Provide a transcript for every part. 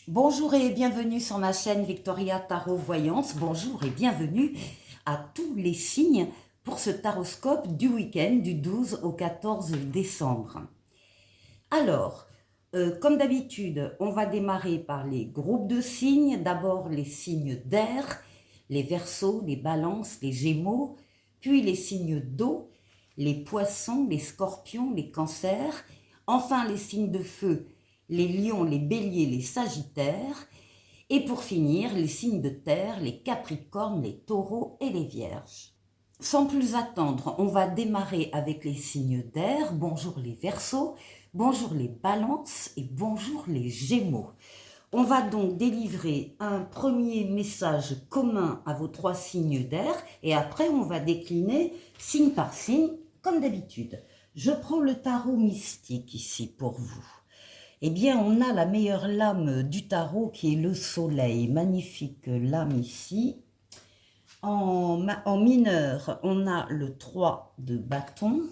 Bonjour et bienvenue sur ma chaîne Victoria Tarot Voyance. Bonjour et bienvenue à tous les signes pour ce taroscope du week-end du 12 au 14 décembre. Alors, comme d'habitude, on va démarrer par les groupes de signes. D'abord les signes d'air, les Verseaux, les Balances, les Gémeaux, puis les signes d'eau, les Poissons, les Scorpions, les Cancers, enfin les signes de feu, les Lions, les Béliers, les Sagittaires, et pour finir, les signes de terre, les Capricornes, les Taureaux et les Vierges. Sans plus attendre, on va démarrer avec les signes d'air. Bonjour les Verseaux, bonjour les Balances et bonjour les Gémeaux. On va donc délivrer un premier message commun à vos trois signes d'air et après on va décliner signe par signe comme d'habitude. Je prends le tarot mystique ici pour vous. Eh bien, on a la meilleure lame du tarot qui est le soleil. Magnifique lame ici. En mineur, on a le 3 de bâton.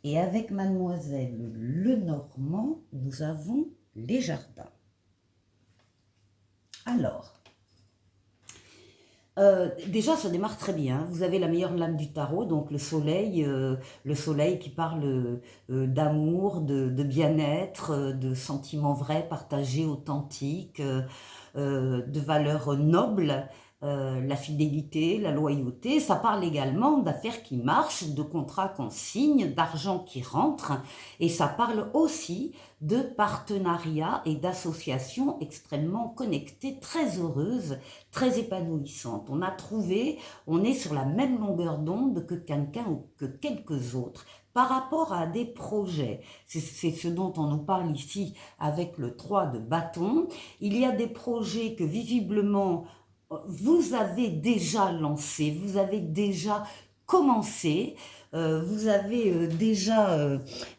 Et avec mademoiselle Lenormand, nous avons les jardins. Alors, déjà, ça démarre très bien. Vous avez la meilleure lame du tarot, donc le soleil qui parle d'amour, de bien-être, de sentiments vrais, partagés, authentiques, de valeurs nobles, la fidélité, la loyauté. Ça parle également d'affaires qui marchent, de contrats qu'on signe, d'argent qui rentre, et ça parle aussi de partenariats et d'associations extrêmement connectées, très heureuses, très épanouissantes. On est sur la même longueur d'onde que quelqu'un ou que quelques autres par rapport à des projets. C'est ce dont on nous parle ici avec le 3 de bâton. Il y a des projets que visiblement vous avez déjà lancés, vous avez déjà commencé, vous avez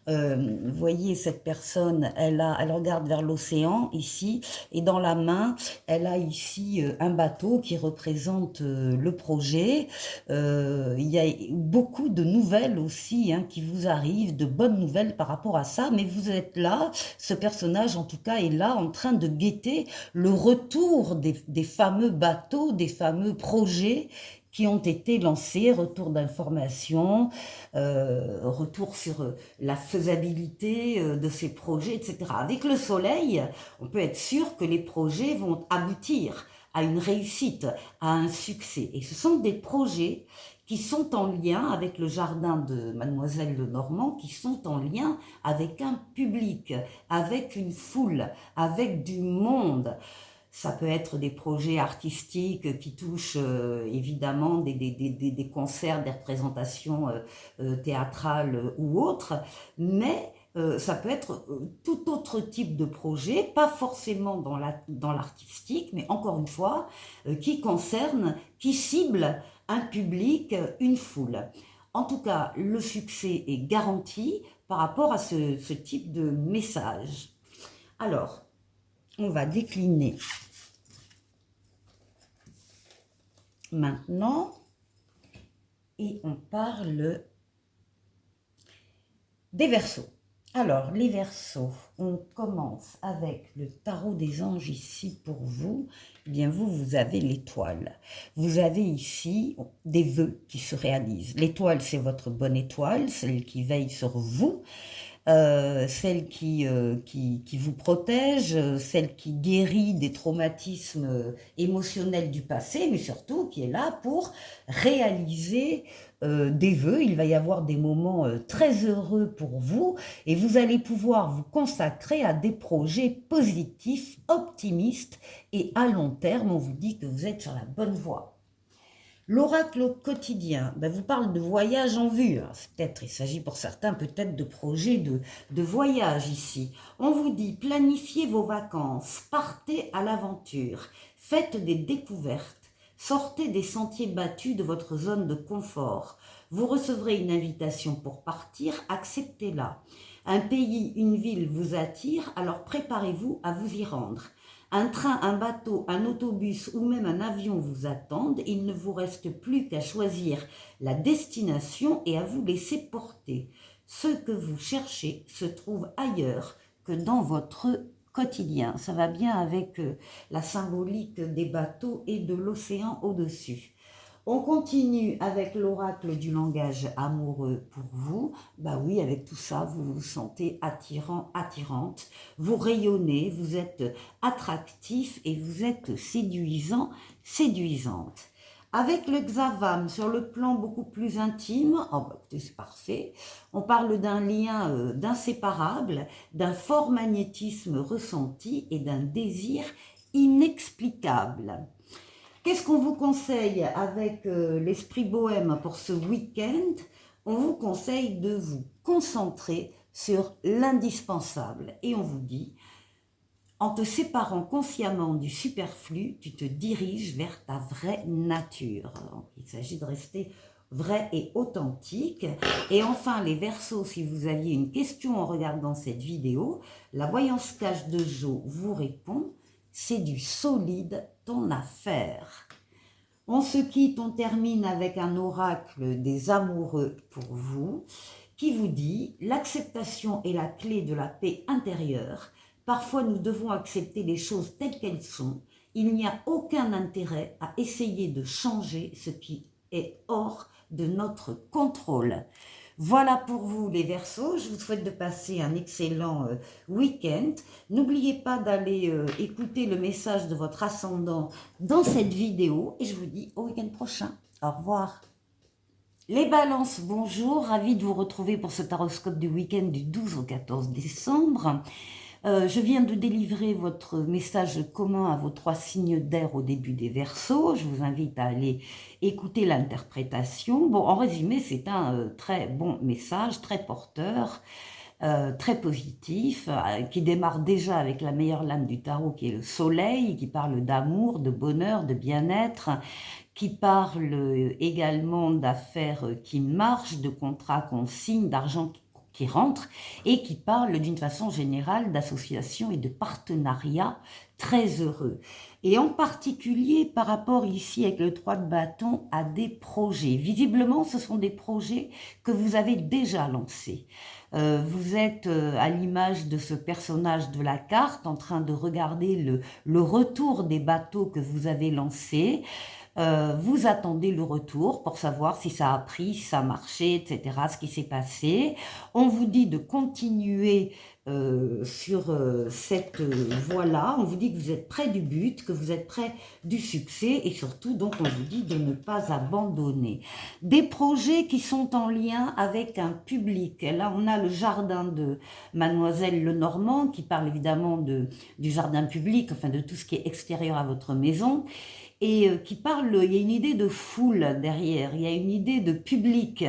vous voyez cette personne, elle regarde vers l'océan ici, et dans la main, elle a ici un bateau qui représente le projet. Il y a beaucoup de nouvelles aussi qui vous arrivent, de bonnes nouvelles par rapport à ça, mais vous êtes là, ce personnage en tout cas est là en train de guetter le retour des fameux bateaux, des fameux projets qui ont été lancés, retour d'informations, retour sur la faisabilité de ces projets, etc. Avec le soleil, on peut être sûr que les projets vont aboutir à une réussite, à un succès. Et ce sont des projets qui sont en lien avec le jardin de Mademoiselle Lenormand, qui sont en lien avec un public, avec une foule, avec du monde. Ça peut être des projets artistiques qui touchent évidemment des concerts, des représentations théâtrales ou autres, mais ça peut être tout autre type de projet, pas forcément dans l'artistique, mais encore une fois, qui cible un public, une foule. En tout cas, le succès est garanti par rapport à ce type de message. Alors, on va décliner maintenant et on parle des Verseaux. Alors, les Verseaux, on commence avec le tarot des anges ici pour vous. Eh bien, vous avez l'étoile. Vous avez ici des vœux qui se réalisent. L'étoile, c'est votre bonne étoile, celle qui veille sur vous. Celle qui vous protège, celle qui guérit des traumatismes émotionnels du passé, mais surtout qui est là pour réaliser des vœux. Il va y avoir des moments très heureux pour vous et vous allez pouvoir vous consacrer à des projets positifs, optimistes et à long terme. On vous dit que vous êtes sur la bonne voie. L'oracle quotidien vous parle de voyage en vue. Il s'agit pour certains peut-être de projets de voyage ici. On vous dit planifiez vos vacances, partez à l'aventure, faites des découvertes, sortez des sentiers battus de votre zone de confort. Vous recevrez une invitation pour partir, acceptez-la. Un pays, une ville vous attire, alors préparez-vous à vous y rendre. Un train, un bateau, un autobus ou même un avion vous attendent. Il ne vous reste plus qu'à choisir la destination et à vous laisser porter. Ce que vous cherchez se trouve ailleurs que dans votre quotidien. Ça va bien avec la symbolique des bateaux et de l'océan au-dessus. On continue avec l'oracle du langage amoureux pour vous. Bah oui, avec tout ça, vous vous sentez attirant, attirante. Vous rayonnez, vous êtes attractif et vous êtes séduisant, séduisante. Avec le Xavam, sur le plan beaucoup plus intime, oh bah, c'est parfait, on parle d'un lien d'inséparable, d'un fort magnétisme ressenti et d'un désir inexplicable. Qu'est-ce qu'on vous conseille avec l'esprit bohème pour ce week-end? On vous conseille de vous concentrer sur l'indispensable. Et on vous dit, en te séparant consciemment du superflu, tu te diriges vers ta vraie nature. Donc, il s'agit de rester vrai et authentique. Et enfin, les Verseaux, si vous aviez une question en regardant cette vidéo, la voyance cache de Jo vous répond, c'est du solide ton affaire. On se quitte, on termine avec un oracle des amoureux pour vous, qui vous dit « L'acceptation est la clé de la paix intérieure. Parfois, nous devons accepter les choses telles qu'elles sont. Il n'y a aucun intérêt à essayer de changer ce qui est hors de notre contrôle. » Voilà pour vous les Verseaux, je vous souhaite de passer un excellent week-end. N'oubliez pas d'aller écouter le message de votre ascendant dans cette vidéo et je vous dis au week-end prochain. Au revoir. Les balances, bonjour, ravi de vous retrouver pour ce taroscope du week-end du 12 au 14 décembre. Je viens de délivrer votre message commun à vos 3 signes d'air au début des Verseaux. Je vous invite à aller écouter l'interprétation. Bon, en résumé, c'est un très bon message, très porteur, très positif, qui démarre déjà avec la meilleure lame du tarot qui est le soleil, qui parle d'amour, de bonheur, de bien-être, qui parle également d'affaires qui marchent, de contrats qu'on signe, d'argent qui rentre et qui parle d'une façon générale d'associations et de partenariats très heureux. Et en particulier par rapport ici avec le 3 de bâton à des projets. Visiblement, ce sont des projets que vous avez déjà lancés. Vous êtes à l'image de ce personnage de la carte en train de regarder le retour des bateaux que vous avez lancés. Vous attendez le retour pour savoir si ça a pris, si ça a marché, etc., ce qui s'est passé. On vous dit de continuer sur cette voie-là. On vous dit que vous êtes près du but, que vous êtes près du succès et surtout, donc, on vous dit de ne pas abandonner. Des projets qui sont en lien avec un public. Là, on a le jardin de Mademoiselle Lenormand qui parle évidemment du jardin public, enfin de tout ce qui est extérieur à votre maison. Et qui parle, il y a une idée de foule derrière, il y a une idée de public,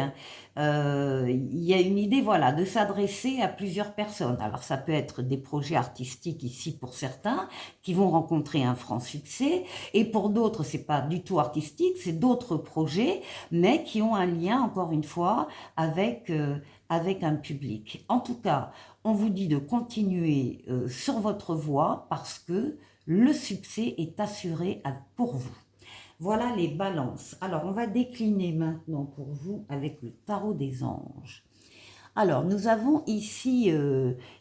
il y a une idée, voilà, de s'adresser à plusieurs personnes. Alors ça peut être des projets artistiques ici pour certains, qui vont rencontrer un franc succès, et pour d'autres, c'est pas du tout artistique, c'est d'autres projets, mais qui ont un lien, encore une fois, avec un public. En tout cas, on vous dit de continuer sur votre voie parce que le succès est assuré pour vous. Voilà les balances. Alors, on va décliner maintenant pour vous avec le tarot des anges. Alors, nous avons ici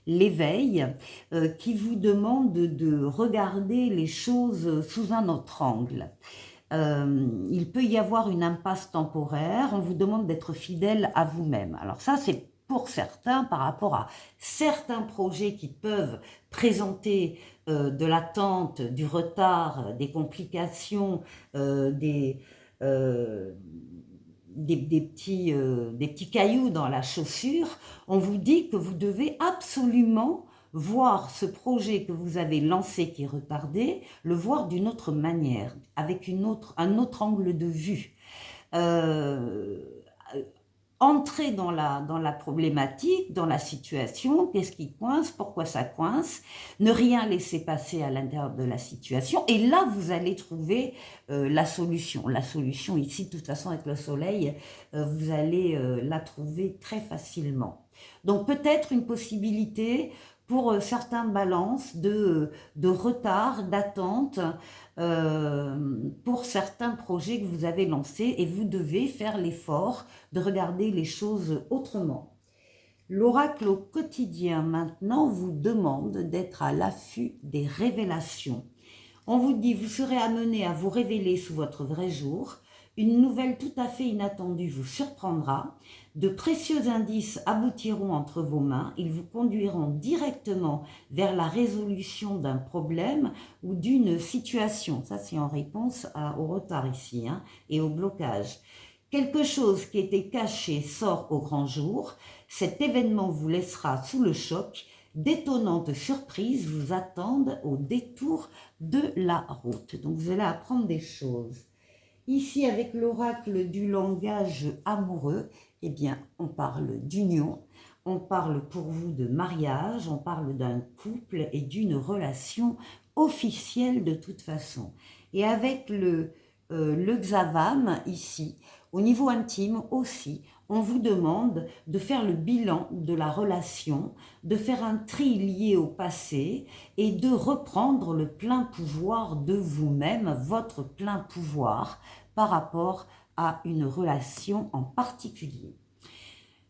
l'éveil qui vous demande de regarder les choses sous un autre angle. Il peut y avoir une impasse temporaire, on vous demande d'être fidèle à vous-même. Alors ça, c'est pour certains, par rapport à certains projets qui peuvent présenter de l'attente, du retard, des complications, des petits cailloux dans la chaussure, on vous dit que vous devez absolument voir ce projet que vous avez lancé qui est retardé, le voir d'une autre manière, avec un autre angle de vue. Entrer dans la problématique, dans la situation, qu'est-ce qui coince, pourquoi ça coince, ne rien laisser passer à l'intérieur de la situation, et là vous allez trouver la solution. La solution ici, de toute façon avec le soleil, vous allez la trouver très facilement. Donc peut-être une possibilité pour certains balances de retard, d'attente pour certains projets que vous avez lancés et vous devez faire l'effort de regarder les choses autrement. L'oracle au quotidien maintenant vous demande d'être à l'affût des révélations. On vous dit, vous serez amené à vous révéler sous votre vrai jour. Une nouvelle tout à fait inattendue vous surprendra. De précieux indices aboutiront entre vos mains. Ils vous conduiront directement vers la résolution d'un problème ou d'une situation. Ça, c'est en réponse au retard ici, hein, et au blocage. Quelque chose qui était caché sort au grand jour. Cet événement vous laissera sous le choc. D'étonnantes surprises vous attendent au détour de la route. Donc vous allez apprendre des choses. Ici, avec l'oracle du langage amoureux, eh bien, on parle d'union, on parle pour vous de mariage, on parle d'un couple et d'une relation officielle de toute façon. Et avec le Xavam ici, au niveau intime aussi, on vous demande de faire le bilan de la relation, de faire un tri lié au passé et de reprendre le plein pouvoir de vous-même, votre plein pouvoir par rapport à une relation en particulier.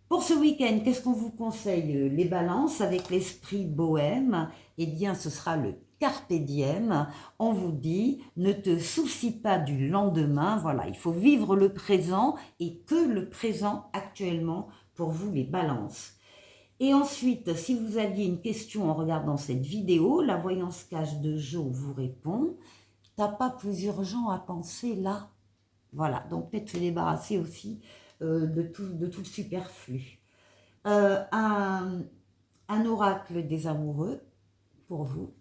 Pour ce week-end, qu'est-ce qu'on vous conseille? Les balances avec l'esprit bohème, eh bien ce sera le carpe diem. On vous dit, ne te soucie pas du lendemain, voilà, il faut vivre le présent et que le présent actuellement pour vous les balances. Et ensuite, si vous aviez une question en regardant cette vidéo, la voyance cache de Jo vous répond, t'as pas plus urgent à penser là? Voilà, donc peut-être se débarrasser aussi de tout le superflu. Un oracle des amoureux pour vous.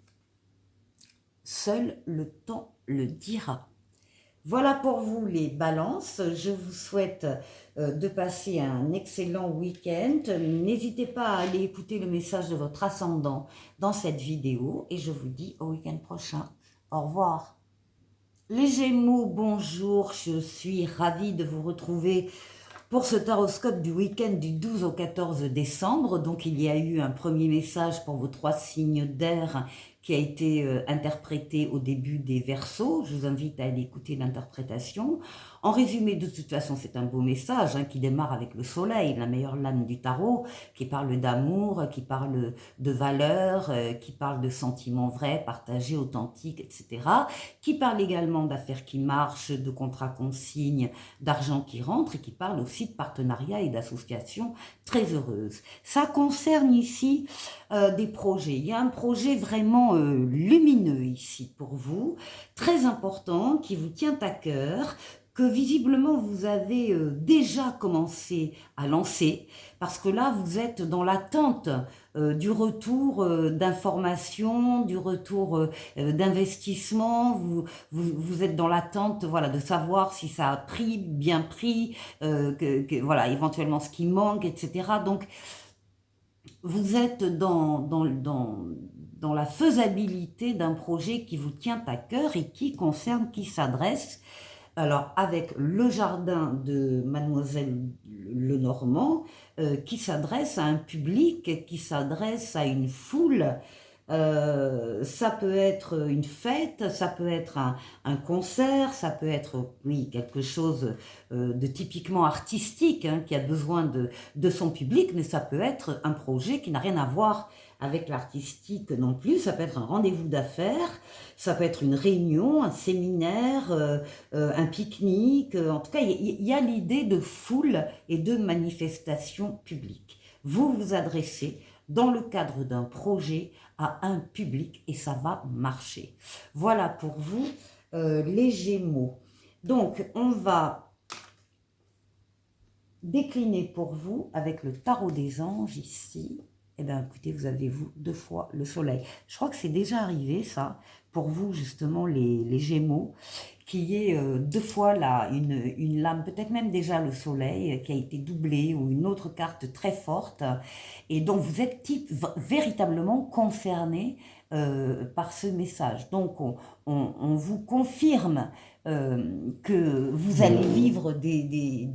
Seul le temps le dira. Voilà pour vous les balances. Je vous souhaite de passer un excellent week-end. N'hésitez pas à aller écouter le message de votre ascendant dans cette vidéo et je vous dis au week-end prochain. Au revoir. Les Gémeaux, bonjour, je suis ravie de vous retrouver pour ce taroscope du week-end du 12 au 14 décembre. Donc il y a eu un premier message pour vos 3 signes d'air qui a été interprété au début des Verseaux. Je vous invite à aller écouter l'interprétation. En résumé, de toute façon, c'est un beau message hein, qui démarre avec le soleil, la meilleure lame du tarot, qui parle d'amour, qui parle de valeurs, qui parle de sentiments vrais, partagés, authentiques, etc. Qui parle également d'affaires qui marchent, de contrats qu'on signe, d'argent qui rentre et qui parle aussi de partenariats et d'associations très heureuses. Ça concerne ici des projets. Il y a un projet vraiment lumineux ici pour vous, très important, qui vous tient à cœur, que visiblement vous avez déjà commencé à lancer, parce que là vous êtes dans l'attente du retour d'informations, du retour d'investissement, vous êtes dans l'attente voilà, de savoir si ça a pris, bien pris, voilà, éventuellement ce qui manque, etc. Donc vous êtes dans la faisabilité d'un projet qui vous tient à cœur et qui s'adresse alors avec le jardin de Mademoiselle Lenormand, qui s'adresse à un public, qui s'adresse à une foule. Ça peut être une fête, ça peut être un concert, ça peut être, oui, quelque chose de typiquement artistique, hein, qui a besoin de son public, mais ça peut être un projet qui n'a rien à voir avec l'artistique non plus, ça peut être un rendez-vous d'affaires, ça peut être une réunion, un séminaire, un pique-nique, en tout cas il y a l'idée de foule et de manifestation publique. Vous vous adressez dans le cadre d'un projet à un public et ça va marcher. Voilà pour vous les Gémeaux. Donc on va décliner pour vous avec le tarot des anges ici. Eh bien, écoutez, vous avez vous 2 fois le soleil. Je crois que c'est déjà arrivé, ça, pour vous, justement, les Gémeaux, qu'il y ait 2 fois là, une lame, peut-être même déjà le soleil, qui a été doublé, ou une autre carte très forte, et dont vous êtes véritablement concerné par ce message. Donc, on vous confirme que vous allez vivre des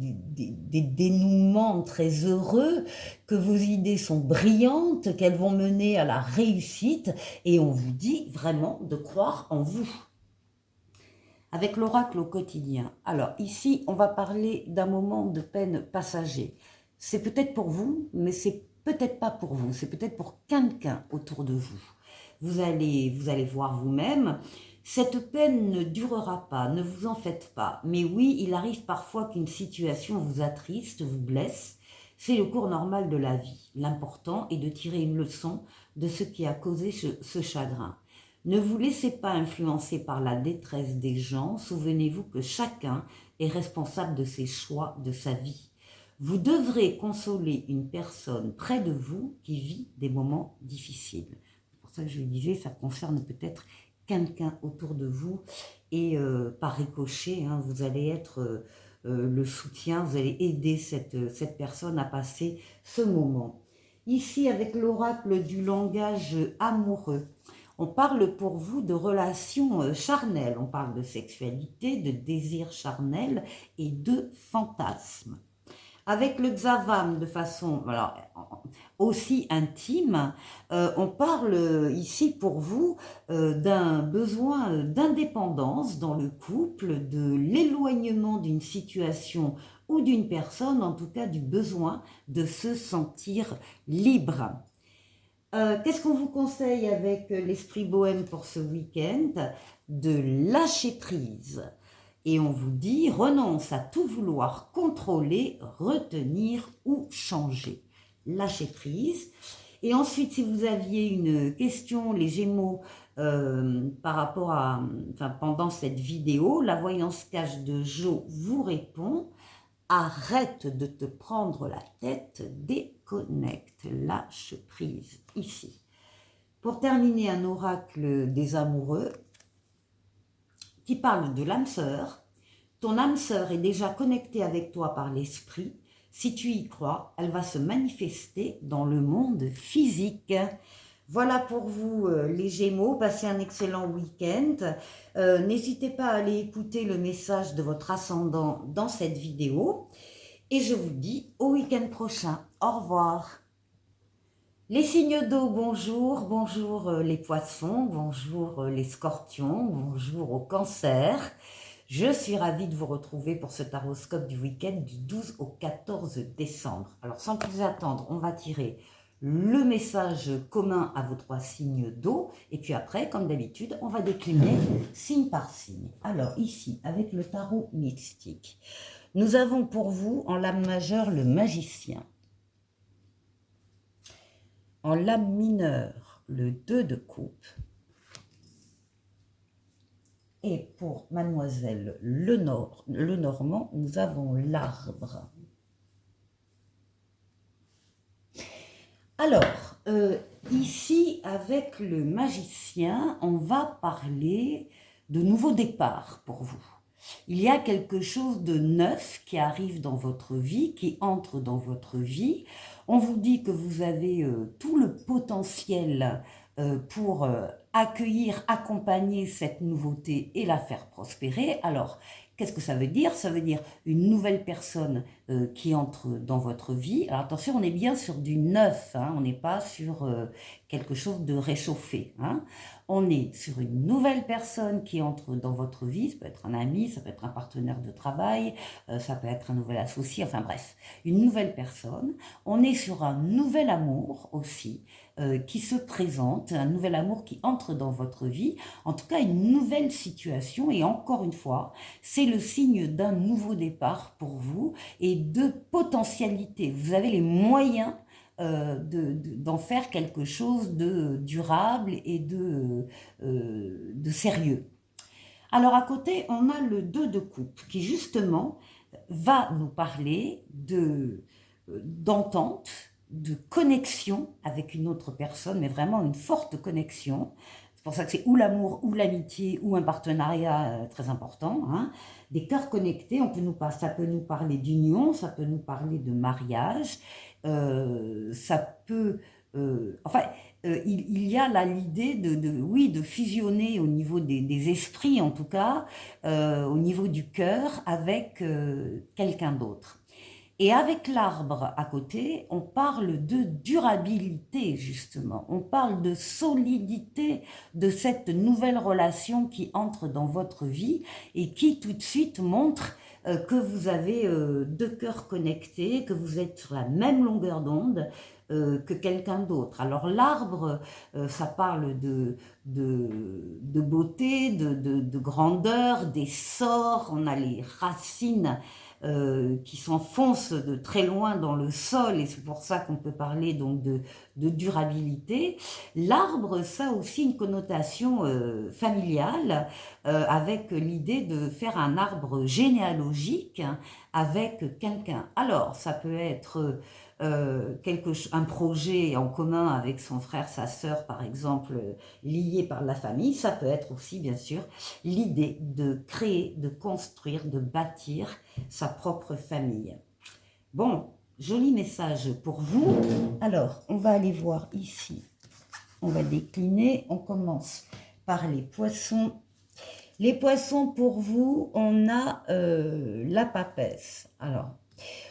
dénouements très heureux, que vos idées sont brillantes, qu'elles vont mener à la réussite, et on vous dit vraiment de croire en vous. Avec l'oracle au quotidien. Alors ici, on va parler d'un moment de peine passager. C'est peut-être pour vous, mais c'est peut-être pas pour vous, c'est peut-être pour quelqu'un autour de vous. Vous allez voir vous-même. Cette peine ne durera pas, ne vous en faites pas. Mais oui, il arrive parfois qu'une situation vous attriste, vous blesse. C'est le cours normal de la vie. L'important est de tirer une leçon de ce qui a causé ce chagrin. Ne vous laissez pas influencer par la détresse des gens. Souvenez-vous que chacun est responsable de ses choix, de sa vie. Vous devrez consoler une personne près de vous qui vit des moments difficiles. C'est pour ça que je le disais, ça concerne peut-être quelqu'un autour de vous et par ricochet, hein, vous allez être le soutien, vous allez aider cette personne à passer ce moment. Ici, avec l'oracle du langage amoureux, on parle pour vous de relations charnelles, on parle de sexualité, de désir charnel et de fantasmes. Avec le Xavam de façon aussi intime, on parle ici pour vous d'un besoin d'indépendance dans le couple, de l'éloignement d'une situation ou d'une personne, en tout cas du besoin de se sentir libre. Qu'est-ce qu'on vous conseille avec l'esprit bohème pour ce week-end? De lâcher prise. Et on vous dit, renonce à tout vouloir contrôler, retenir ou changer. Lâchez prise. Et ensuite, si vous aviez une question, les Gémeaux, par rapport à, pendant cette vidéo, la voyance cache de Jo vous répond, arrête de te prendre la tête, déconnecte, lâche prise, ici. Pour terminer, un oracle des amoureux, qui parle de l'âme sœur. Ton âme sœur est déjà connectée avec toi par l'esprit. Si tu y crois, elle va se manifester dans le monde physique. Voilà pour vous les Gémeaux, passez un excellent week-end. N'hésitez pas à aller écouter le message de votre ascendant dans cette vidéo. Et je vous dis au week-end prochain. Au revoir. Les signes d'eau, bonjour, bonjour les poissons, bonjour les scorpions, bonjour au cancer. Je suis ravie de vous retrouver pour ce taroscope du week-end du 12 au 14 décembre. Alors sans plus attendre, on va tirer le message commun à vos 3 signes d'eau. Et puis après, comme d'habitude, on va décliner signe par signe. Alors ici, avec le tarot mystique, nous avons pour vous en lame majeure le magicien. En lame mineure, le 2 de coupe. Et pour mademoiselle Lenormand, nous avons l'arbre. Alors, ici, avec le magicien, on va parler de nouveaux départs pour vous. Il y a quelque chose de neuf qui arrive dans votre vie, qui entre dans votre vie. On vous dit que vous avez tout le potentiel pour accueillir, accompagner cette nouveauté et la faire prospérer. Alors, qu'est-ce que ça veut dire? Ça veut dire une nouvelle personne qui entre dans votre vie. Alors attention, on est bien sur du neuf, hein, on n'est pas sur quelque chose de réchauffé. Hein. On est sur une nouvelle personne qui entre dans votre vie, ça peut être un ami, ça peut être un partenaire de travail, ça peut être un nouvel associé, enfin bref, une nouvelle personne. On est sur un nouvel amour aussi, qui se présente, un nouvel amour qui entre dans votre vie, en tout cas une nouvelle situation, et encore une fois, c'est le signe d'un nouveau départ pour vous et de potentialité. Vous avez les moyens d'en faire quelque chose de durable et de sérieux. Alors à côté, on a le 2 de coupe qui justement va nous parler d'entente, de connexion avec une autre personne, mais vraiment une forte connexion. C'est pour ça que c'est ou l'amour, ou l'amitié, ou un partenariat très important. Hein. Des cœurs connectés, ça peut nous parler d'union, ça peut nous parler de mariage, ça peut... il y a là l'idée de fusionner au niveau des esprits, en tout cas, au niveau du cœur, avec quelqu'un d'autre. Et avec l'arbre à côté, on parle de durabilité, justement. On parle de solidité de cette nouvelle relation qui entre dans votre vie et qui tout de suite montre que vous avez deux cœurs connectés, que vous êtes sur la même longueur d'onde, que quelqu'un d'autre. Alors l'arbre, ça parle de beauté, de grandeur, d'essor, on a les racines qui s'enfoncent de très loin dans le sol, et c'est pour ça qu'on peut parler donc de durabilité. L'arbre, ça a aussi une connotation familiale, avec l'idée de faire un arbre généalogique, hein, avec quelqu'un. Alors, ça peut être un projet en commun avec son frère, sa sœur, par exemple, lié par la famille. Ça peut être aussi, bien sûr, l'idée de créer, de construire, de bâtir sa propre famille. Bon, joli message pour vous. Alors, on va aller voir ici. On va décliner. On commence par les poissons. Les poissons, pour vous, on a la papesse. Alors,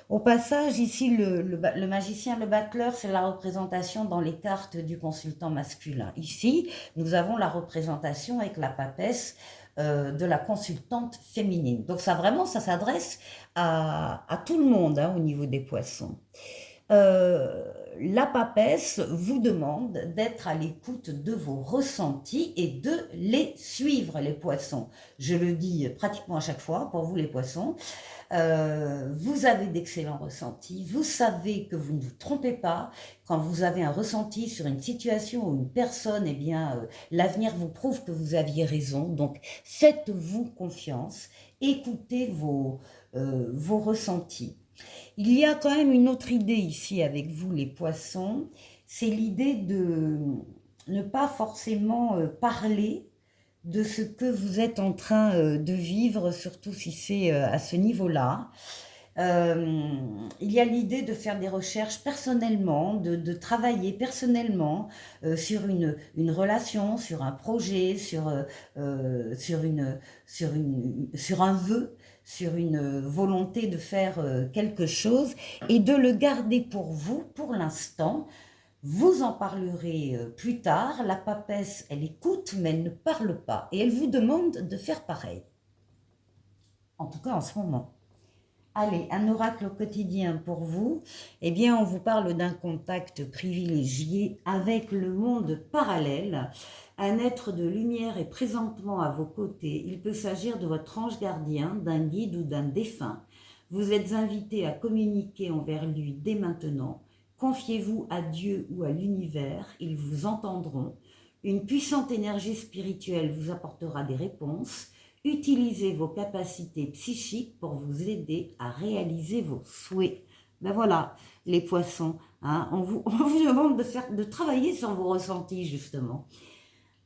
au passage, ici, le magicien, le battleur, c'est la représentation dans les cartes du consultant masculin. Ici, nous avons la représentation avec la papesse de la consultante féminine. Donc ça, vraiment, ça s'adresse à tout le monde, hein, au niveau des poissons. La papesse vous demande d'être à l'écoute de vos ressentis et de les suivre, les poissons. Je le dis pratiquement à chaque fois pour vous, les poissons. Vous avez d'excellents ressentis, vous savez que vous ne vous trompez pas. Quand vous avez un ressenti sur une situation ou une personne, eh bien, l'avenir vous prouve que vous aviez raison. Donc, faites-vous confiance, écoutez vos ressentis. Il y a quand même une autre idée ici avec vous, les poissons, c'est l'idée de ne pas forcément parler de ce que vous êtes en train de vivre, surtout si c'est à ce niveau-là. Il y a l'idée de faire des recherches personnellement, de travailler personnellement sur une relation, sur un projet, sur un vœu, sur une volonté de faire quelque chose, et de le garder pour vous, pour l'instant. Vous en parlerez plus tard. La papesse, elle écoute, mais elle ne parle pas. Et elle vous demande de faire pareil. En tout cas, en ce moment. Allez, un oracle au quotidien pour vous. Eh bien, on vous parle d'un contact privilégié avec le monde parallèle. Un être de lumière est présentement à vos côtés. Il peut s'agir de votre ange gardien, d'un guide ou d'un défunt. Vous êtes invité à communiquer envers lui dès maintenant. Confiez-vous à Dieu ou à l'univers, ils vous entendront. Une puissante énergie spirituelle vous apportera des réponses. Utilisez vos capacités psychiques pour vous aider à réaliser vos souhaits. Ben voilà, les poissons, hein, on vous demande de travailler sur vos ressentis, justement.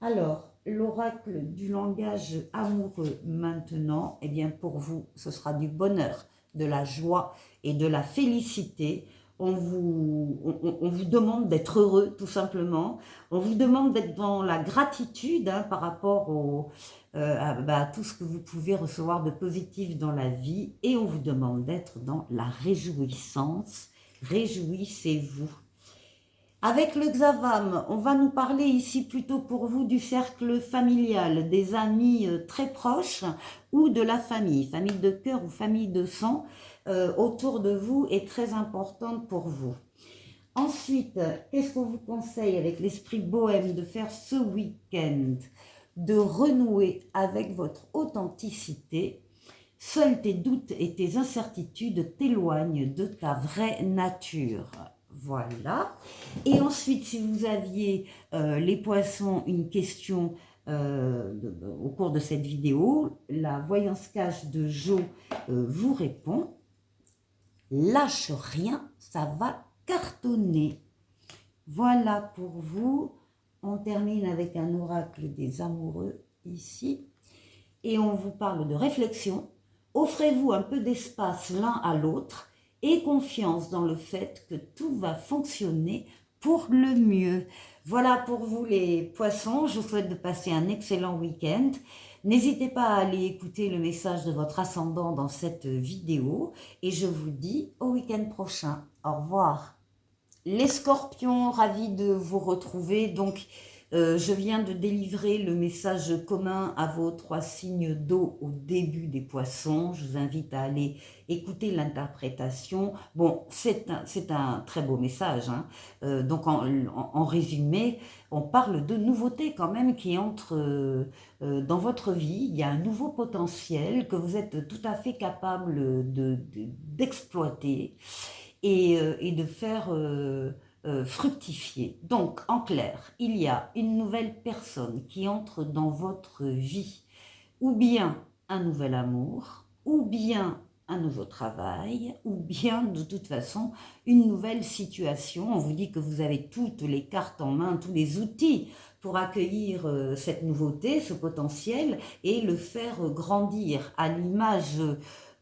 Alors, l'oracle du langage amoureux maintenant, eh bien pour vous, ce sera du bonheur, de la joie et de la félicité. On vous demande d'être heureux, tout simplement. On vous demande d'être dans la gratitude, hein, par rapport à tout ce que vous pouvez recevoir de positif dans la vie. Et on vous demande d'être dans la réjouissance. Réjouissez-vous. Avec le Xavam, on va nous parler ici plutôt pour vous du cercle familial, des amis très proches ou de la famille de cœur ou famille de sang autour de vous est très importante pour vous. Ensuite, qu'est-ce qu'on vous conseille avec l'esprit bohème de faire ce week-end? De renouer avec votre authenticité. Seuls tes doutes et tes incertitudes t'éloignent de ta vraie nature. Voilà. Et ensuite, si vous aviez, les poissons, une question au cours de cette vidéo, la voyance cache de Jo vous répond. Lâche rien, ça va cartonner. Voilà pour vous. On termine avec un oracle des amoureux ici. Et on vous parle de réflexion. Offrez-vous un peu d'espace l'un à l'autre et confiance dans le fait que tout va fonctionner pour le mieux. Voilà pour vous les poissons, je vous souhaite de passer un excellent week-end. N'hésitez pas à aller écouter le message de votre ascendant dans cette vidéo et je vous dis au week-end prochain. Au revoir. Les scorpions, ravis de vous retrouver. Donc, Je viens de délivrer le message commun à vos 3 signes d'eau au début des poissons. Je vous invite à aller écouter l'interprétation. Bon, c'est un très beau message, hein. Donc en résumé, on parle de nouveautés quand même qui entrent dans votre vie. Il y a un nouveau potentiel que vous êtes tout à fait capable d'exploiter et de faire fructifier. Donc, en clair, il y a une nouvelle personne qui entre dans votre vie, ou bien un nouvel amour, ou bien un nouveau travail, ou bien de toute façon une nouvelle situation. On vous dit que vous avez toutes les cartes en main, tous les outils pour accueillir cette nouveauté, ce potentiel, et le faire grandir à l'image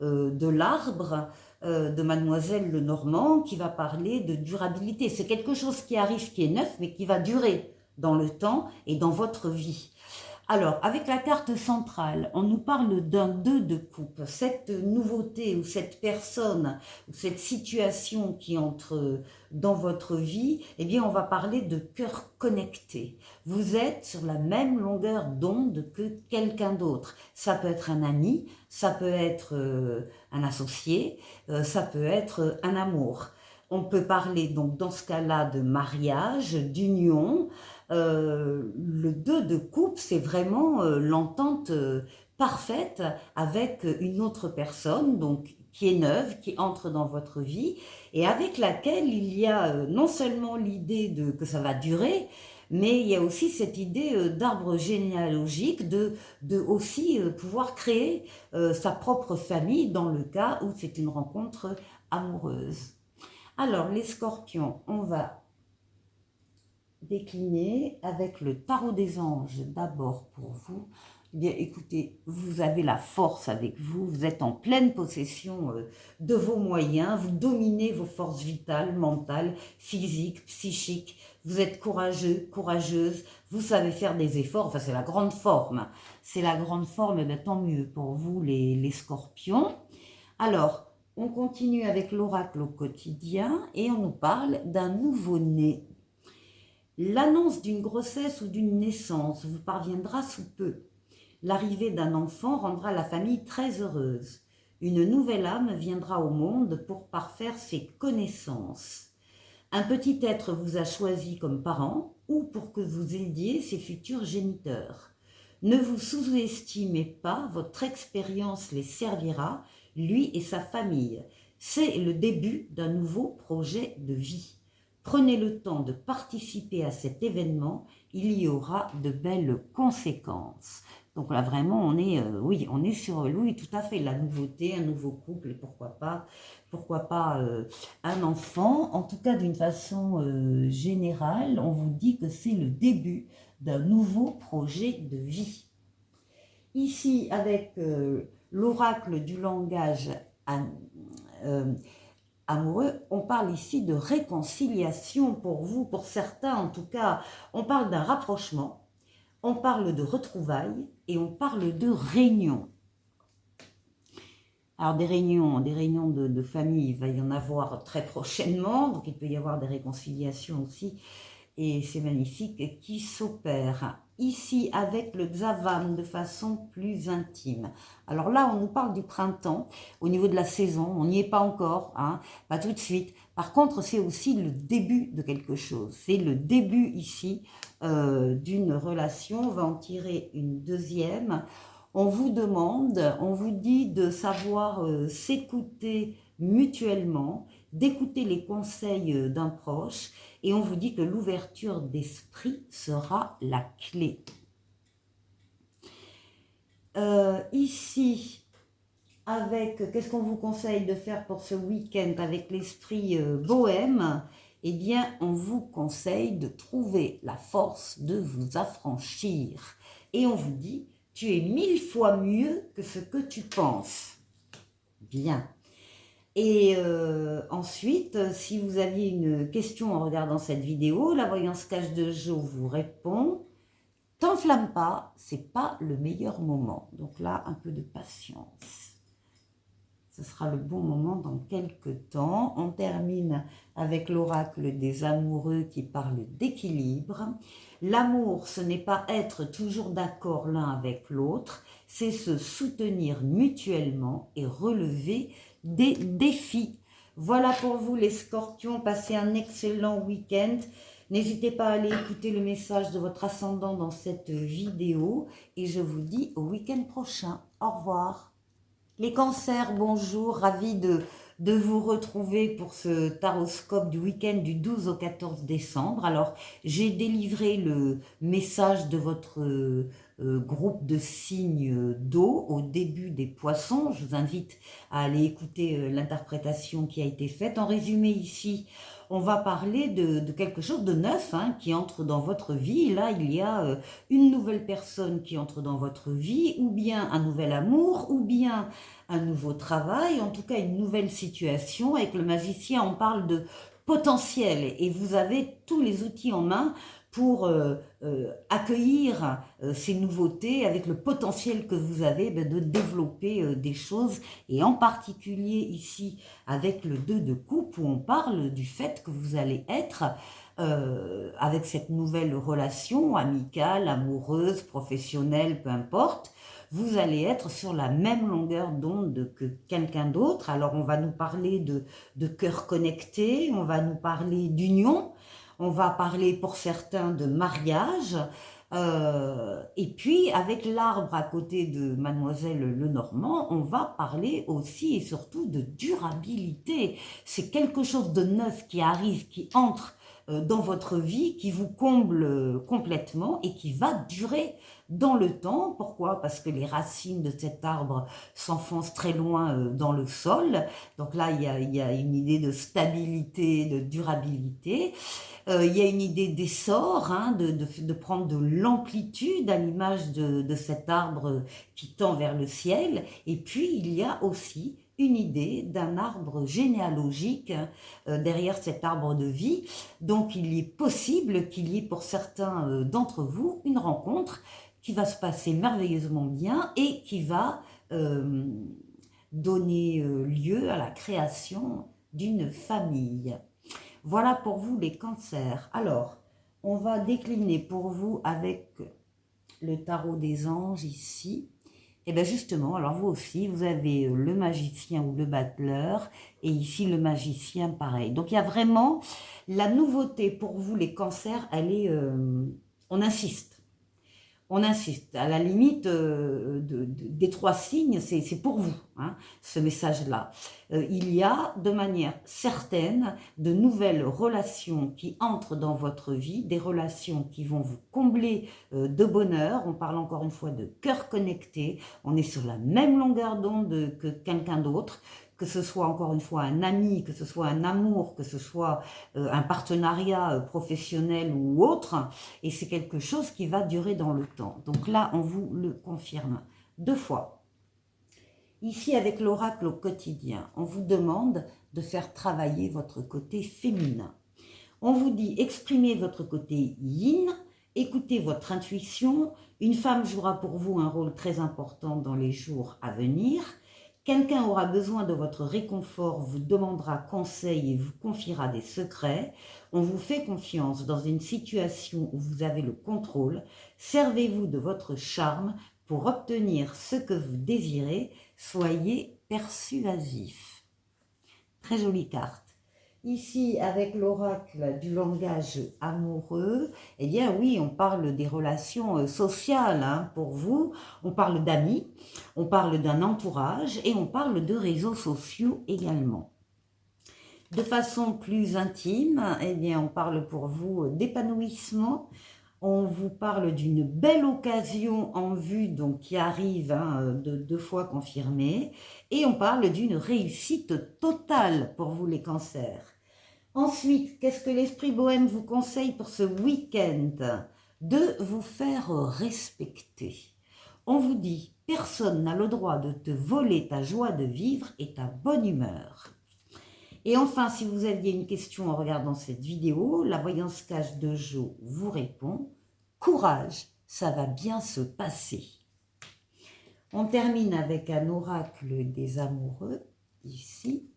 de l'arbre de Mademoiselle Lenormand qui va parler de durabilité. C'est quelque chose qui arrive, qui est neuf, mais qui va durer dans le temps et dans votre vie. Alors, avec la carte centrale, on nous parle d'un 2 de coupe. Cette nouveauté ou cette personne ou cette situation qui entre dans votre vie, eh bien, on va parler de cœur connecté. Vous êtes sur la même longueur d'onde que quelqu'un d'autre. Ça peut être un ami, ça peut être un associé, ça peut être un amour. On peut parler donc dans ce cas-là de mariage, d'union. Le 2 de coupe, c'est vraiment l'entente parfaite avec une autre personne, donc qui est neuve, qui entre dans votre vie, et avec laquelle il y a non seulement l'idée que ça va durer, mais il y a aussi cette idée d'arbre généalogique, de aussi pouvoir créer sa propre famille dans le cas où c'est une rencontre amoureuse. Alors, les scorpions, on va décliner avec le tarot des anges d'abord pour vous. Eh bien, écoutez, vous avez la force avec vous, vous êtes en pleine possession de vos moyens, vous dominez vos forces vitales, mentales, physiques, psychiques, vous êtes courageux, courageuse, vous savez faire des efforts, enfin c'est la grande forme, c'est la grande forme, et bien tant mieux pour vous les scorpions. Alors, on continue avec l'oracle au quotidien et on nous parle d'un nouveau-né. L'annonce d'une grossesse ou d'une naissance vous parviendra sous peu. L'arrivée d'un enfant rendra la famille très heureuse. Une nouvelle âme viendra au monde pour parfaire ses connaissances. Un petit être vous a choisi comme parent ou pour que vous aidiez ses futurs géniteurs. Ne vous sous-estimez pas, votre expérience les servira, lui et sa famille. C'est le début d'un nouveau projet de vie. Prenez le temps de participer à cet événement, il y aura de belles conséquences. Donc là vraiment on est, oui, on est sur, oui, tout à fait, la nouveauté, un nouveau couple, et pourquoi pas un enfant. En tout cas d'une façon générale, on vous dit que c'est le début d'un nouveau projet de vie. Ici avec l'oracle du langage amoureux, on parle ici de réconciliation pour vous, pour certains en tout cas, on parle d'un rapprochement, on parle de retrouvailles et on parle de réunion. Alors des réunions de famille, il va y en avoir très prochainement, donc il peut y avoir des réconciliations aussi, et c'est magnifique, qui s'opèrent. Ici, avec le Xavam, de façon plus intime. Alors là, on nous parle du printemps, au niveau de la saison, on n'y est pas encore, hein, pas tout de suite. Par contre, c'est aussi le début de quelque chose. C'est le début ici d'une relation. On va en tirer une deuxième. On vous demande, on vous dit de savoir s'écouter mutuellement, d'écouter les conseils d'un proche, et on vous dit que l'ouverture d'esprit sera la clé. Ici, avec, qu'est-ce qu'on vous conseille de faire pour ce week-end avec l'esprit bohème? Eh bien, on vous conseille de trouver la force de vous affranchir. Et on vous dit, tu es 1000 fois mieux que ce que tu penses. Bien. Et ensuite, si vous aviez une question en regardant cette vidéo, la voyance cache de Jo vous répond. T'enflamme pas, c'est pas le meilleur moment. Donc là, un peu de patience. Ce sera le bon moment dans quelques temps. On termine avec l'oracle des amoureux qui parle d'équilibre. L'amour, ce n'est pas être toujours d'accord l'un avec l'autre, c'est se soutenir mutuellement et relever des défis. Voilà pour vous les scorpions, passez un excellent week-end. N'hésitez pas à aller écouter le message de votre ascendant dans cette vidéo et je vous dis au week-end prochain. Au revoir. Les cancers, bonjour, ravi de vous retrouver pour ce taroscope du week-end du 12 au 14 décembre. Alors, j'ai délivré le message de votre groupe de signes d'eau au début des poissons. Je vous invite à aller écouter l'interprétation qui a été faite. En résumé ici, on va parler de quelque chose de neuf qui entre dans votre vie. Là, il y a une nouvelle personne qui entre dans votre vie, ou bien un nouvel amour, ou bien un nouveau travail, en tout cas une nouvelle situation. Avec le magicien, on parle de potentiel et vous avez tous les outils en main pour accueillir ces nouveautés avec le potentiel que vous avez de développer des choses, et en particulier ici avec le 2 de coupe où on parle du fait que vous allez être avec cette nouvelle relation amicale, amoureuse, professionnelle, peu importe, vous allez être sur la même longueur d'onde que quelqu'un d'autre. Alors on va nous parler de cœur connecté, on va nous parler d'union, on va parler pour certains de mariage, et puis avec l'arbre à côté de Mademoiselle Lenormand, on va parler aussi et surtout de durabilité. C'est quelque chose de neuf qui arrive, qui entre dans votre vie, qui vous comble complètement et qui va durer dans le temps. Pourquoi? Parce que les racines de cet arbre s'enfoncent très loin dans le sol. Donc là, il y a une idée de stabilité, de durabilité. Il y a une idée d'essor, de prendre de l'amplitude à l'image de cet arbre qui tend vers le ciel. Et puis, il y a aussi une idée d'un arbre généalogique derrière cet arbre de vie. Donc, il est possible qu'il y ait pour certains d'entre vous une rencontre qui va se passer merveilleusement bien et qui va donner lieu à la création d'une famille. Voilà pour vous les cancers. Alors, on va décliner pour vous avec le tarot des anges ici. Et bien justement, alors vous aussi, vous avez le magicien ou le battleur, et ici le magicien pareil. Donc il y a vraiment la nouveauté pour vous les cancers, elle est, on insiste. On insiste, à la limite des trois signes, c'est pour vous, ce message-là. Il y a de manière certaine de nouvelles relations qui entrent dans votre vie, des relations qui vont vous combler de bonheur. On parle encore une fois de cœur connecté, on est sur la même longueur d'onde que quelqu'un d'autre, que ce soit encore une fois un ami, que ce soit un amour, que ce soit un partenariat professionnel ou autre, et c'est quelque chose qui va durer dans le temps. Donc là, on vous le confirme 2 fois. Ici, avec l'oracle au quotidien, on vous demande de faire travailler votre côté féminin. On vous dit, exprimez votre côté yin, écoutez votre intuition. Une femme jouera pour vous un rôle très important dans les jours à venir. Quelqu'un aura besoin de votre réconfort, vous demandera conseil et vous confiera des secrets. On vous fait confiance dans une situation où vous avez le contrôle. Servez-vous de votre charme pour obtenir ce que vous désirez. Soyez persuasif. Très jolie carte. Ici, avec l'oracle du langage amoureux, eh bien oui, on parle des relations sociales pour vous, on parle d'amis, on parle d'un entourage et on parle de réseaux sociaux également. De façon plus intime, eh bien, on parle pour vous d'épanouissement. On vous parle d'une belle occasion en vue, donc qui arrive de 2 fois confirmée. Et on parle d'une réussite totale pour vous les cancers. Ensuite, qu'est-ce que l'esprit bohème vous conseille pour ce week-end? De vous faire respecter. On vous dit, personne n'a le droit de te voler ta joie de vivre et ta bonne humeur. Et enfin, si vous aviez une question en regardant cette vidéo, la voyance cache de Jo vous répond, courage, ça va bien se passer. On termine avec un oracle des amoureux. ici,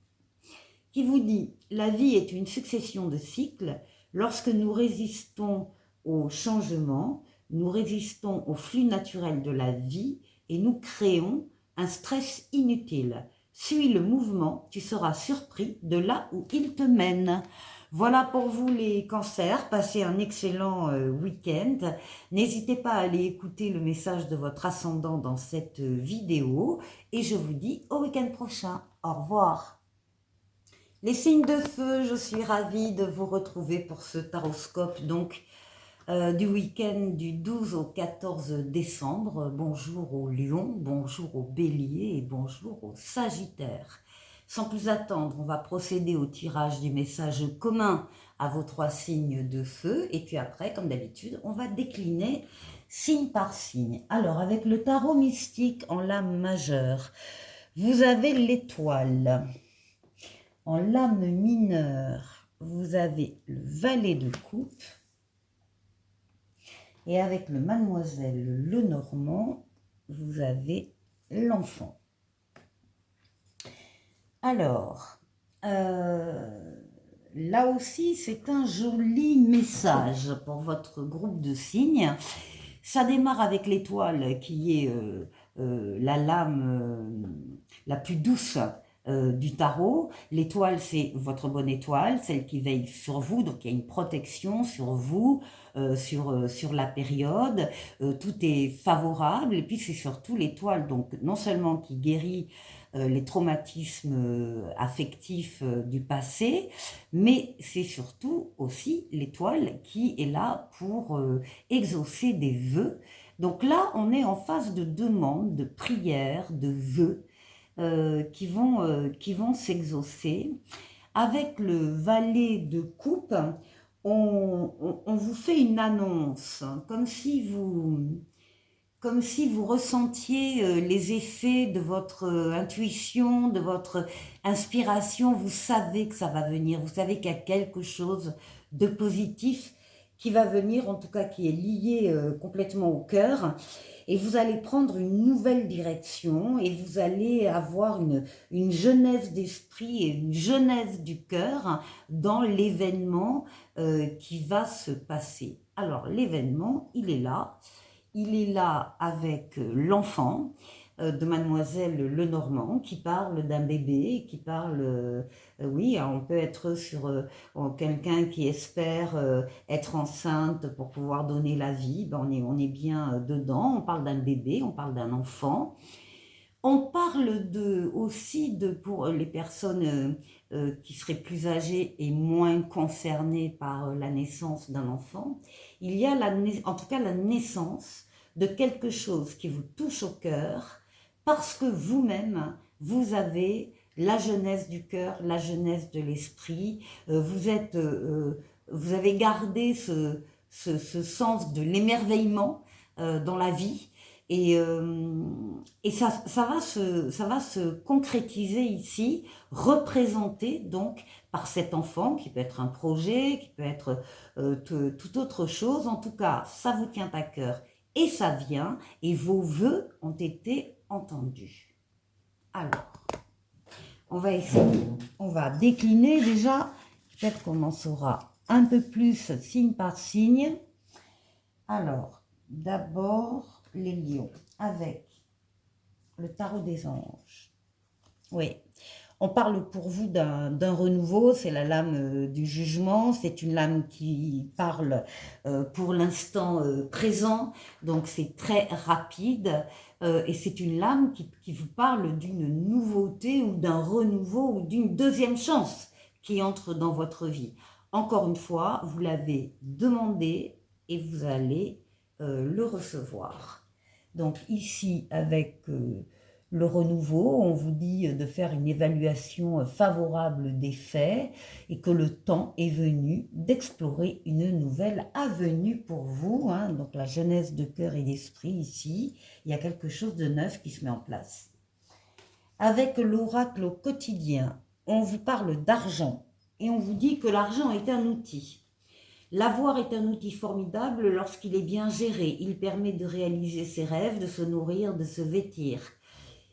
qui vous dit « La vie est une succession de cycles. Lorsque nous résistons au changement, nous résistons au flux naturel de la vie et nous créons un stress inutile. Suis le mouvement, tu seras surpris de là où il te mène. » Voilà pour vous les cancers, passez un excellent week-end. N'hésitez pas à aller écouter le message de votre ascendant dans cette vidéo et je vous dis au week-end prochain. Au revoir. Les signes de feu, je suis ravie de vous retrouver pour ce taroscope donc du week-end du 12 au 14 décembre. Bonjour aux lions, bonjour aux béliers et bonjour aux sagittaires. Sans plus attendre, on va procéder au tirage du message commun à vos 3 signes de feu. Et puis après, comme d'habitude, on va décliner signe par signe. Alors, avec le tarot mystique en lame majeure, vous avez l'étoile. En lame mineure, vous avez le valet de coupe. Et avec le mademoiselle Lenormand, vous avez l'enfant. Alors, là aussi, c'est un joli message pour votre groupe de signes. Ça démarre avec l'étoile qui est la lame la plus douce du tarot. L'étoile, c'est votre bonne étoile, celle qui veille sur vous, donc il y a une protection sur vous, sur la période, tout est favorable, et puis c'est surtout l'étoile, donc non seulement qui guérit les traumatismes affectifs du passé, mais c'est surtout aussi l'étoile qui est là pour exaucer des vœux. Donc là, on est en phase de demande, de prière, de vœux qui vont s'exaucer. Avec le valet de coupe, on vous fait une annonce, comme si vous ressentiez les effets de votre intuition, de votre inspiration. Vous savez que ça va venir, vous savez qu'il y a quelque chose de positif qui va venir, en tout cas qui est lié complètement au cœur. Et vous allez prendre une nouvelle direction et vous allez avoir une jeunesse d'esprit et une jeunesse du cœur dans l'événement qui va se passer. Alors l'événement, il est là. Il est là avec l'enfant de mademoiselle Lenormand qui parle d'un bébé, qui parle, oui, on peut être sur quelqu'un qui espère être enceinte pour pouvoir donner la vie, ben on est bien dedans, on parle d'un bébé, on parle d'un enfant. On parle aussi pour les personnes qui seraient plus âgées et moins concernées par la naissance d'un enfant. Il y a en tout cas la naissance de quelque chose qui vous touche au cœur parce que vous-même, vous avez la jeunesse du cœur, la jeunesse de l'esprit. Vous avez gardé ce sens de l'émerveillement dans la vie. Et ça va se concrétiser ici, représenté donc par cet enfant, qui peut être un projet, qui peut être toute autre chose. En tout cas, ça vous tient à cœur et ça vient, et vos vœux ont été entendus. Alors, on va décliner déjà, peut-être qu'on en saura un peu plus signe par signe. Alors, d'abord, les lions, avec le tarot des anges. Oui, on parle pour vous d'un renouveau, c'est la lame du jugement, c'est une lame qui parle pour l'instant présent, donc c'est très rapide, et c'est une lame qui vous parle d'une nouveauté ou d'un renouveau ou d'une deuxième chance qui entre dans votre vie. Encore une fois, vous l'avez demandé et vous allez le recevoir. Donc ici, avec le renouveau, on vous dit de faire une évaluation favorable des faits et que le temps est venu d'explorer une nouvelle avenue pour vous. Hein. Donc la jeunesse de cœur et d'esprit ici, il y a quelque chose de neuf qui se met en place. Avec l'oracle au quotidien, on vous parle d'argent et on vous dit que l'argent est un outil. L'avoir est un outil formidable lorsqu'il est bien géré. Il permet de réaliser ses rêves, de se nourrir, de se vêtir.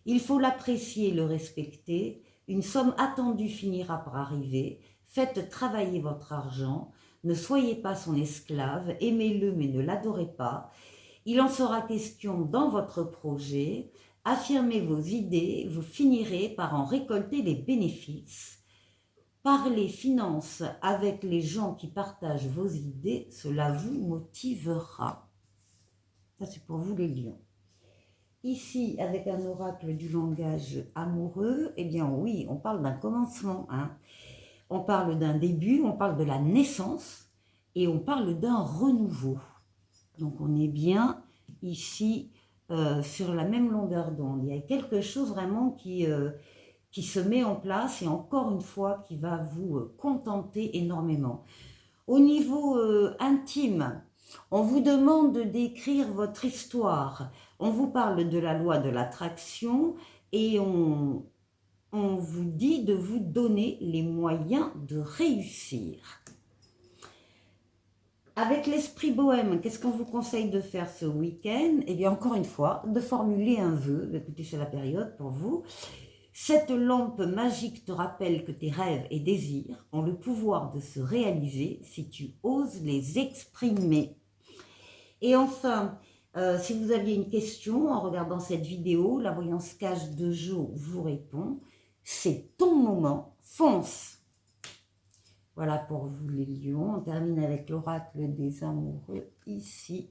Il faut l'apprécier, le respecter. Une somme attendue finira par arriver. Faites travailler votre argent. Ne soyez pas son esclave. Aimez-le mais ne l'adorez pas. Il en sera question dans votre projet. Affirmez vos idées. Vous finirez par en récolter les bénéfices. Parlez finances avec les gens qui partagent vos idées. Cela vous motivera. Ça, c'est pour vous les lions. Ici, avec un oracle du langage amoureux, eh bien oui, on parle d'un commencement, hein. On parle d'un début, on parle de la naissance et on parle d'un renouveau. Donc on est bien ici sur la même longueur d'onde. Il y a quelque chose vraiment qui se met en place et encore une fois qui va vous contenter énormément. Au niveau intime, on vous demande de décrire votre histoire. On vous parle de la loi de l'attraction et on vous dit de vous donner les moyens de réussir. Avec l'esprit bohème, qu'est-ce qu'on vous conseille de faire ce week-end? Eh bien, encore une fois, de formuler un vœu. Écoutez, c'est la période pour vous. Cette lampe magique te rappelle que tes rêves et désirs ont le pouvoir de se réaliser si tu oses les exprimer. Et enfin, si vous aviez une question en regardant cette vidéo, la voyance cache de Jo vous répond. C'est ton moment, fonce! Voilà pour vous les lions. On termine avec l'oracle des amoureux ici.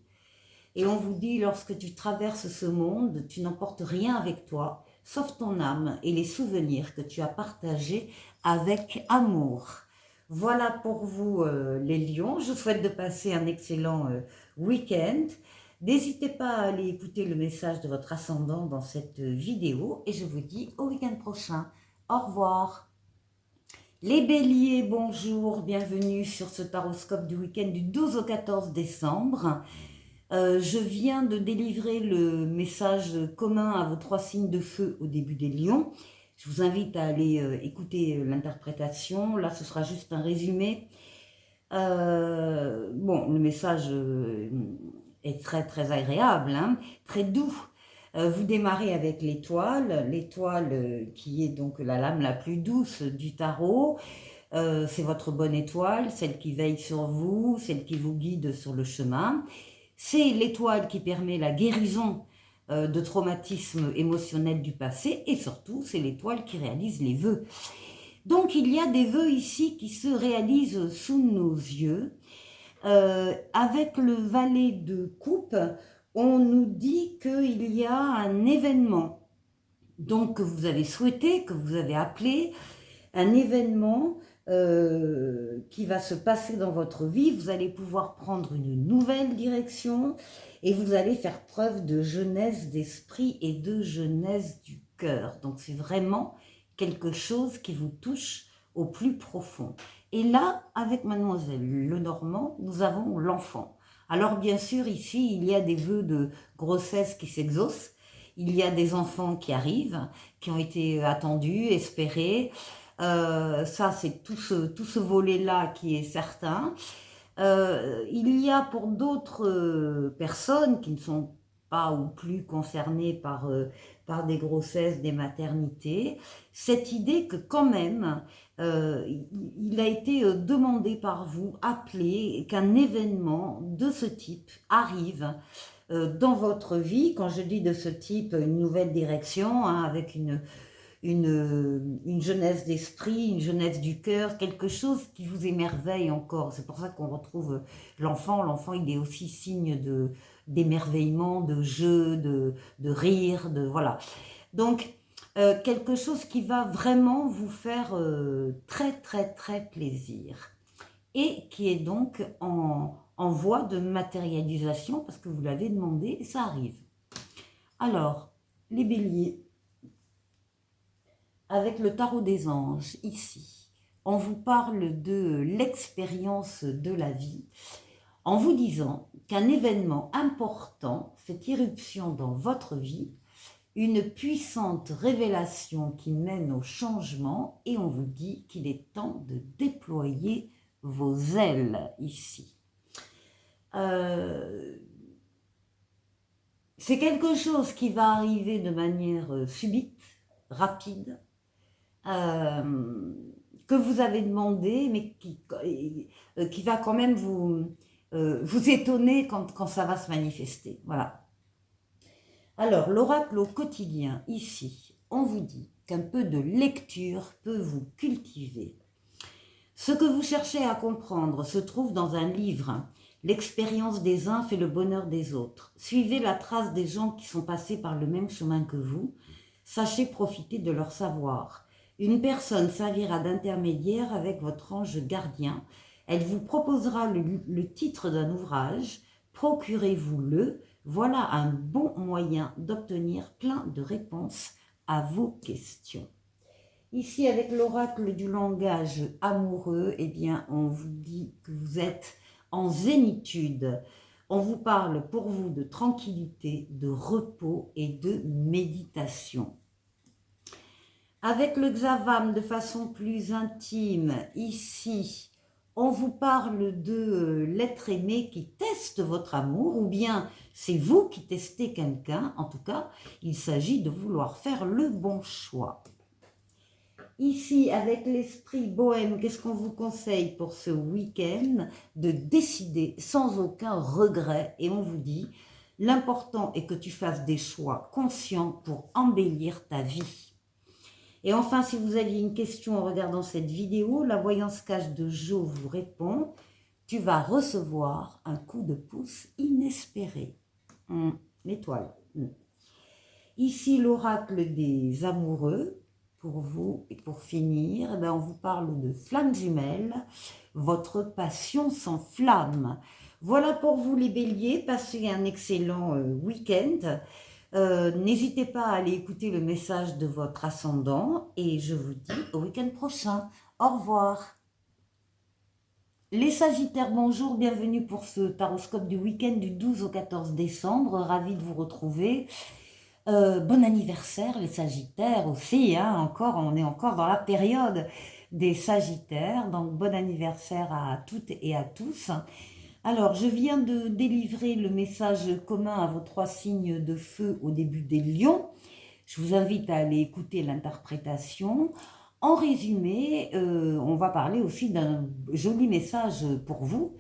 Et on vous dit, lorsque tu traverses ce monde, tu n'emportes rien avec toi, sauf ton âme et les souvenirs que tu as partagés avec amour. Voilà pour vous les lions. Je vous souhaite de passer un excellent week-end. N'hésitez pas à aller écouter le message de votre ascendant dans cette vidéo. Et je vous dis au week-end prochain. Au revoir. Les béliers, bonjour. Bienvenue sur ce taroscope du week-end du 12 au 14 décembre. Je viens de délivrer le message commun à vos 3 signes de feu au début des lions. Je vous invite à aller écouter l'interprétation. Là, ce sera juste un résumé. Bon, le message est très très agréable, hein, très doux. Vous démarrez avec l'étoile qui est donc la lame la plus douce du tarot. C'est votre bonne étoile, celle qui veille sur vous, celle qui vous guide sur le chemin. C'est l'étoile qui permet la guérison de traumatismes émotionnels du passé et surtout, c'est l'étoile qui réalise les vœux. Donc, il y a des vœux ici qui se réalisent sous nos yeux. Avec le valet de coupe, on nous dit qu'il y a un événement donc que vous avez souhaité, que vous avez appelé, un événement qui va se passer dans votre vie. Vous allez pouvoir prendre une nouvelle direction et vous allez faire preuve de jeunesse d'esprit et de jeunesse du cœur. Donc c'est vraiment quelque chose qui vous touche au plus profond. Et là, avec Mademoiselle Lenormand, nous avons l'enfant. Alors bien sûr, ici, il y a des vœux de grossesse qui s'exaucent. Il y a des enfants qui arrivent, qui ont été attendus, espérés. Ça, c'est tout ce volet-là qui est certain. Il y a pour d'autres personnes qui ne sont pas ou plus concernées par des grossesses, des maternités, cette idée que quand même, il a été demandé par vous, appelé, qu'un événement de ce type arrive dans votre vie. Quand je dis de ce type, une nouvelle direction, hein, avec une jeunesse d'esprit, une jeunesse du cœur, quelque chose qui vous émerveille encore. C'est pour ça qu'on retrouve l'enfant. L'enfant, il est aussi signe d'émerveillement, de jeu, de rire, voilà. Donc, quelque chose qui va vraiment vous faire très, très, très plaisir. Et qui est donc en voie de matérialisation, parce que vous l'avez demandé, et ça arrive. Alors, les béliers, avec le tarot des anges, ici, on vous parle de l'expérience de la vie, en vous disant qu'un événement important fait irruption dans votre vie, une puissante révélation qui mène au changement, et on vous dit qu'il est temps de déployer vos ailes ici. C'est quelque chose qui va arriver de manière subite, rapide, euh, que vous avez demandé, mais qui va quand même vous étonner quand ça va se manifester. Voilà. Alors, l'oracle au quotidien, ici, on vous dit qu'un peu de lecture peut vous cultiver. Ce que vous cherchez à comprendre se trouve dans un livre. L'expérience des uns fait le bonheur des autres. Suivez la trace des gens qui sont passés par le même chemin que vous. Sachez profiter de leur savoir. Une personne servira d'intermédiaire avec votre ange gardien. Elle vous proposera le titre d'un ouvrage. Procurez-vous-le. Voilà un bon moyen d'obtenir plein de réponses à vos questions. Ici, avec l'oracle du langage amoureux, eh bien, on vous dit que vous êtes en zénitude. On vous parle pour vous de tranquillité, de repos et de méditation. Avec le Xavam de façon plus intime, ici, on vous parle de l'être aimé qui teste votre amour, ou bien c'est vous qui testez quelqu'un. En tout cas, il s'agit de vouloir faire le bon choix. Ici, avec l'esprit bohème, qu'est-ce qu'on vous conseille pour ce week-end? De décider sans aucun regret. Et on vous dit, l'important est que tu fasses des choix conscients pour embellir ta vie. Et enfin, si vous aviez une question en regardant cette vidéo, la voyance cache de Jo vous répond, tu vas recevoir un coup de pouce inespéré. L'étoile. Ici, l'oracle des amoureux. Pour vous, et pour finir, on vous parle de flammes jumelles, votre passion s'enflamme. Voilà pour vous les béliers, passez un excellent week-end. N'hésitez pas à aller écouter le message de votre ascendant et je vous dis au week-end prochain. Au revoir. Les Sagittaires, bonjour, bienvenue pour ce taroscope du week-end du 12 au 14 décembre, ravi de vous retrouver. Bon anniversaire les Sagittaires aussi, hein, on est encore dans la période des Sagittaires, donc bon anniversaire à toutes et à tous. Alors, je viens de délivrer le message commun à vos 3 signes de feu au début des Lions. Je vous invite à aller écouter l'interprétation. En résumé, on va parler aussi d'un joli message pour vous,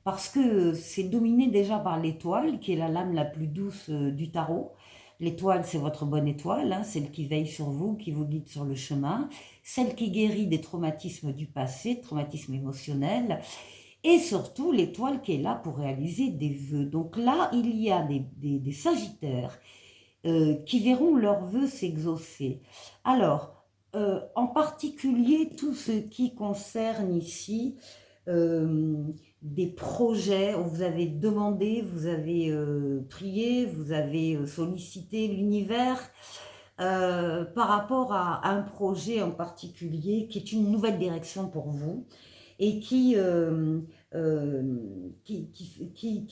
parce que c'est dominé déjà par l'étoile, qui est la lame la plus douce du tarot. L'étoile, c'est votre bonne étoile, hein, celle qui veille sur vous, qui vous guide sur le chemin, celle qui guérit des traumatismes du passé, traumatismes émotionnels, et surtout l'étoile qui est là pour réaliser des vœux. Donc là, il y a des Sagittaires qui verront leurs vœux s'exaucer. Alors, en particulier, tout ce qui concerne ici des projets, vous avez demandé, vous avez prié, vous avez sollicité l'univers par rapport à un projet en particulier qui est une nouvelle direction pour vous et qui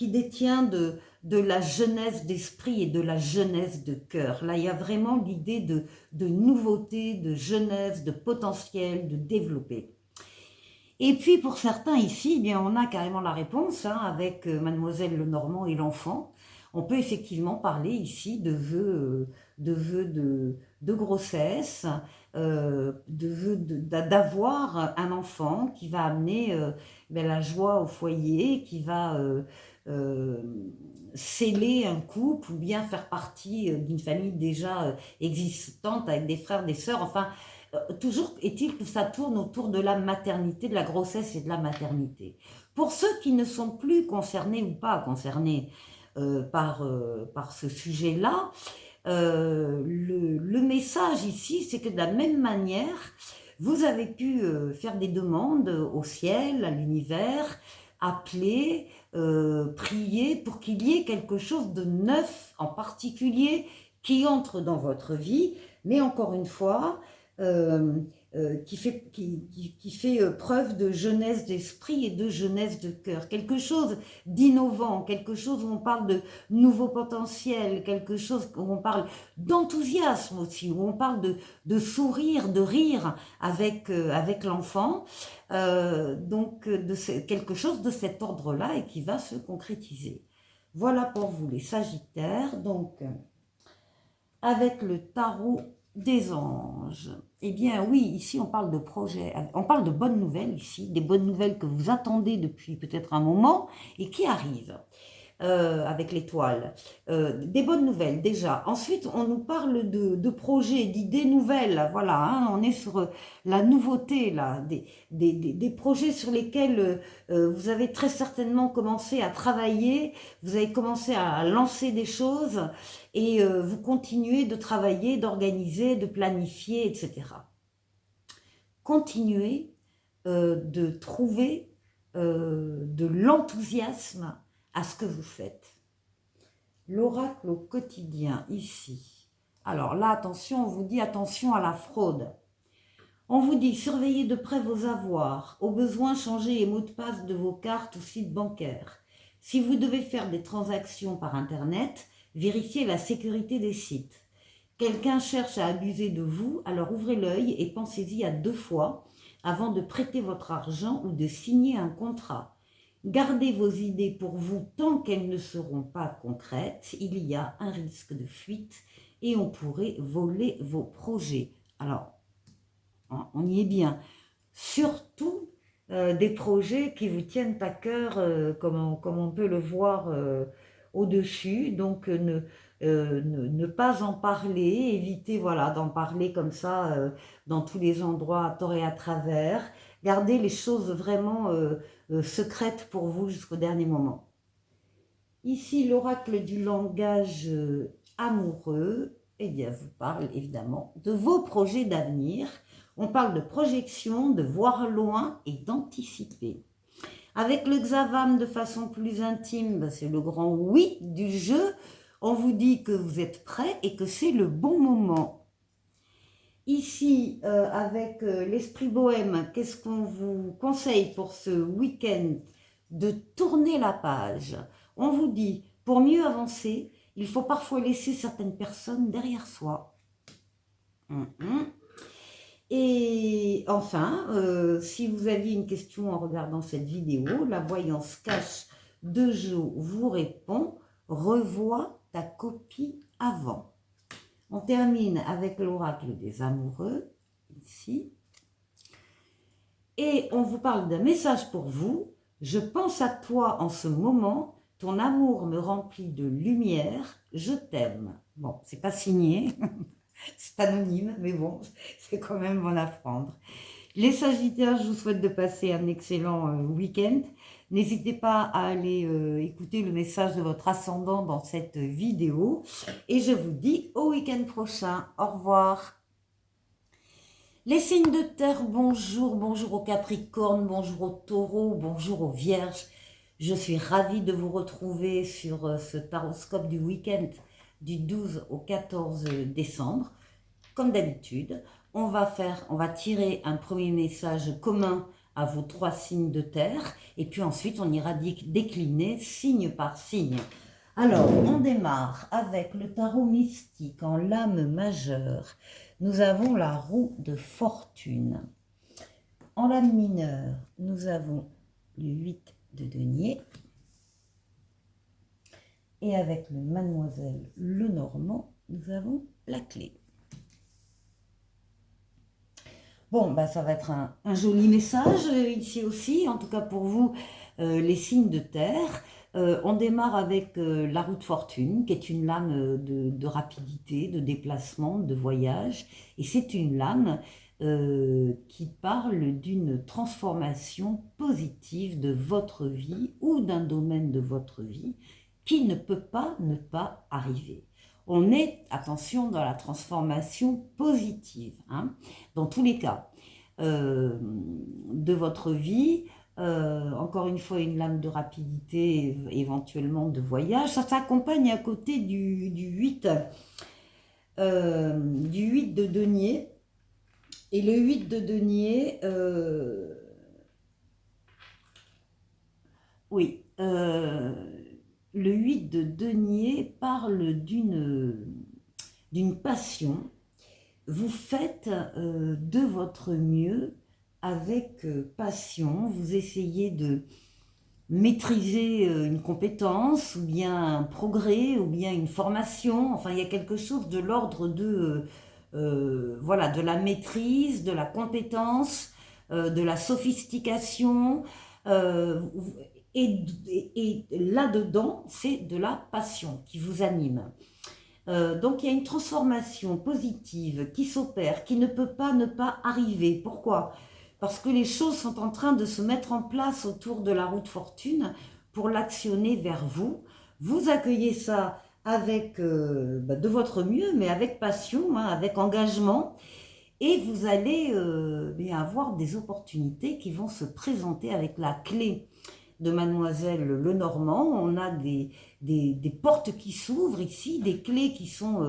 détient de la jeunesse d'esprit et de la jeunesse de cœur. Là, il y a vraiment l'idée de nouveauté, de jeunesse, de potentiel, de développer. Et puis pour certains ici, eh bien, on a carrément la réponse hein, avec Mademoiselle Lenormand et l'enfant. On peut effectivement parler ici de vœux de grossesse, de vœux d'avoir un enfant qui va amener la joie au foyer, qui va sceller un couple ou bien faire partie d'une famille déjà existante avec des frères, des sœurs, enfin toujours est-il que ça tourne autour de la maternité, de la grossesse et de la maternité. Pour ceux qui ne sont plus concernés ou pas concernés par ce sujet-là, le message ici, c'est que de la même manière, vous avez pu faire des demandes au ciel, à l'univers, appeler, prier pour qu'il y ait quelque chose de neuf en particulier qui entre dans votre vie, mais encore une fois, qui fait preuve de jeunesse d'esprit et de jeunesse de cœur. Quelque chose d'innovant, quelque chose où on parle de nouveau potentiel, quelque chose où on parle d'enthousiasme aussi, où on parle de sourire, de rire avec l'enfant. Donc, quelque chose de cet ordre-là et qui va se concrétiser. Voilà pour vous les Sagittaires. Donc, avec le tarot des anges. Eh bien oui, ici on parle de projet, on parle de bonnes nouvelles ici, des bonnes nouvelles que vous attendez depuis peut-être un moment et qui arrivent. Avec l'étoile. Des bonnes nouvelles déjà. Ensuite, on nous parle de projets, d'idées nouvelles. Voilà, hein, on est sur la nouveauté, là, des projets sur lesquels vous avez très certainement commencé à travailler, vous avez commencé à lancer des choses et vous continuez de travailler, d'organiser, de planifier, etc. Continuez de trouver de l'enthousiasme à ce que vous faites. L'oracle au quotidien, ici. Alors là, attention, on vous dit attention à la fraude. On vous dit surveillez de près vos avoirs. Au besoin, changez les mots de passe de vos cartes ou sites bancaires. Si vous devez faire des transactions par Internet, vérifiez la sécurité des sites. Quelqu'un cherche à abuser de vous, alors ouvrez l'œil et pensez-y à 2 fois avant de prêter votre argent ou de signer un contrat. Gardez vos idées pour vous tant qu'elles ne seront pas concrètes. Il y a un risque de fuite et on pourrait voler vos projets. Alors, on y est bien. Surtout des projets qui vous tiennent à cœur, comme on peut le voir au-dessus. Donc, ne pas en parler, éviter voilà, d'en parler comme ça dans tous les endroits, à tort et à travers. Gardez les choses vraiment secrètes pour vous jusqu'au dernier moment. Ici, l'oracle du langage amoureux, eh bien, vous parle évidemment de vos projets d'avenir. On parle de projection, de voir loin et d'anticiper. Avec le Xavam de façon plus intime, c'est le grand oui du jeu. On vous dit que vous êtes prêts et que c'est le bon moment. Ici, avec l'esprit bohème, qu'est-ce qu'on vous conseille pour ce week-end? De tourner la page. On vous dit, pour mieux avancer, il faut parfois laisser certaines personnes derrière soi. Et enfin, si vous aviez une question en regardant cette vidéo, la voyance cache de Jo vous répond, revois ta copie avant. On termine avec l'oracle des amoureux, ici. Et on vous parle d'un message pour vous. Je pense à toi en ce moment, ton amour me remplit de lumière, je t'aime. Bon, c'est pas signé, c'est anonyme, mais bon, c'est quand même bon à prendre. Les Sagittaires, je vous souhaite de passer un excellent week-end. N'hésitez pas à aller écouter le message de votre ascendant dans cette vidéo. Et je vous dis au week-end prochain. Au revoir. Les signes de terre, bonjour, bonjour aux Capricornes, bonjour aux Taureaux, bonjour aux Vierges. Je suis ravie de vous retrouver sur ce taroscope du week-end du 12 au 14 décembre. Comme d'habitude, on va tirer un premier message commun à vos 3 signes de terre et puis ensuite on ira décliner signe par signe. Alors, on démarre avec le tarot mystique en lame majeure. Nous avons la roue de fortune. En lame mineure, nous avons le 8 de denier. Et avec le mademoiselle le normand, nous avons la clé. Bon, bah, ça va être un joli message ici aussi, en tout cas pour vous, les signes de terre. On démarre avec la roue de fortune, qui est une lame de rapidité, de déplacement, de voyage. Et c'est une lame qui parle d'une transformation positive de votre vie ou d'un domaine de votre vie qui ne peut pas ne pas arriver. On est, attention, dans la transformation positive, hein, dans tous les cas de votre vie. Encore une fois, une lame de rapidité, éventuellement de voyage. Ça s'accompagne à côté du 8 de denier. Et le 8 de denier, oui, le 8 de denier parle d'une passion. Vous faites de votre mieux avec passion. Vous essayez de maîtriser une compétence ou bien un progrès ou bien une formation. Enfin, il y a quelque chose de l'ordre de voilà, de la maîtrise, de la compétence, de la sophistication, euh, et là-dedans, c'est de la passion qui vous anime. Donc il y a une transformation positive qui s'opère, qui ne peut pas ne pas arriver. Pourquoi? Parce que les choses sont en train de se mettre en place autour de la roue de fortune pour l'actionner vers vous. Vous accueillez ça avec de votre mieux, mais avec passion, hein, avec engagement, et vous allez avoir des opportunités qui vont se présenter avec la clé de Mademoiselle Lenormand. On a des portes qui s'ouvrent ici, des clés qui sont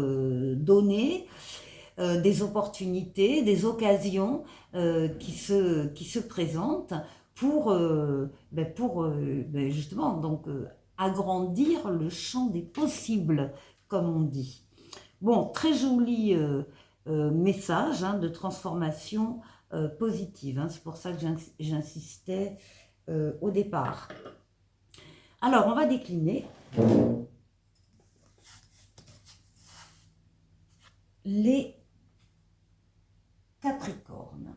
données, des opportunités, des occasions qui se présentent pour, justement donc, agrandir le champ des possibles, comme on dit. Bon, très joli message, hein, de transformation positive. Hein. C'est pour ça que j'insistais au départ. Alors, on va décliner les Capricornes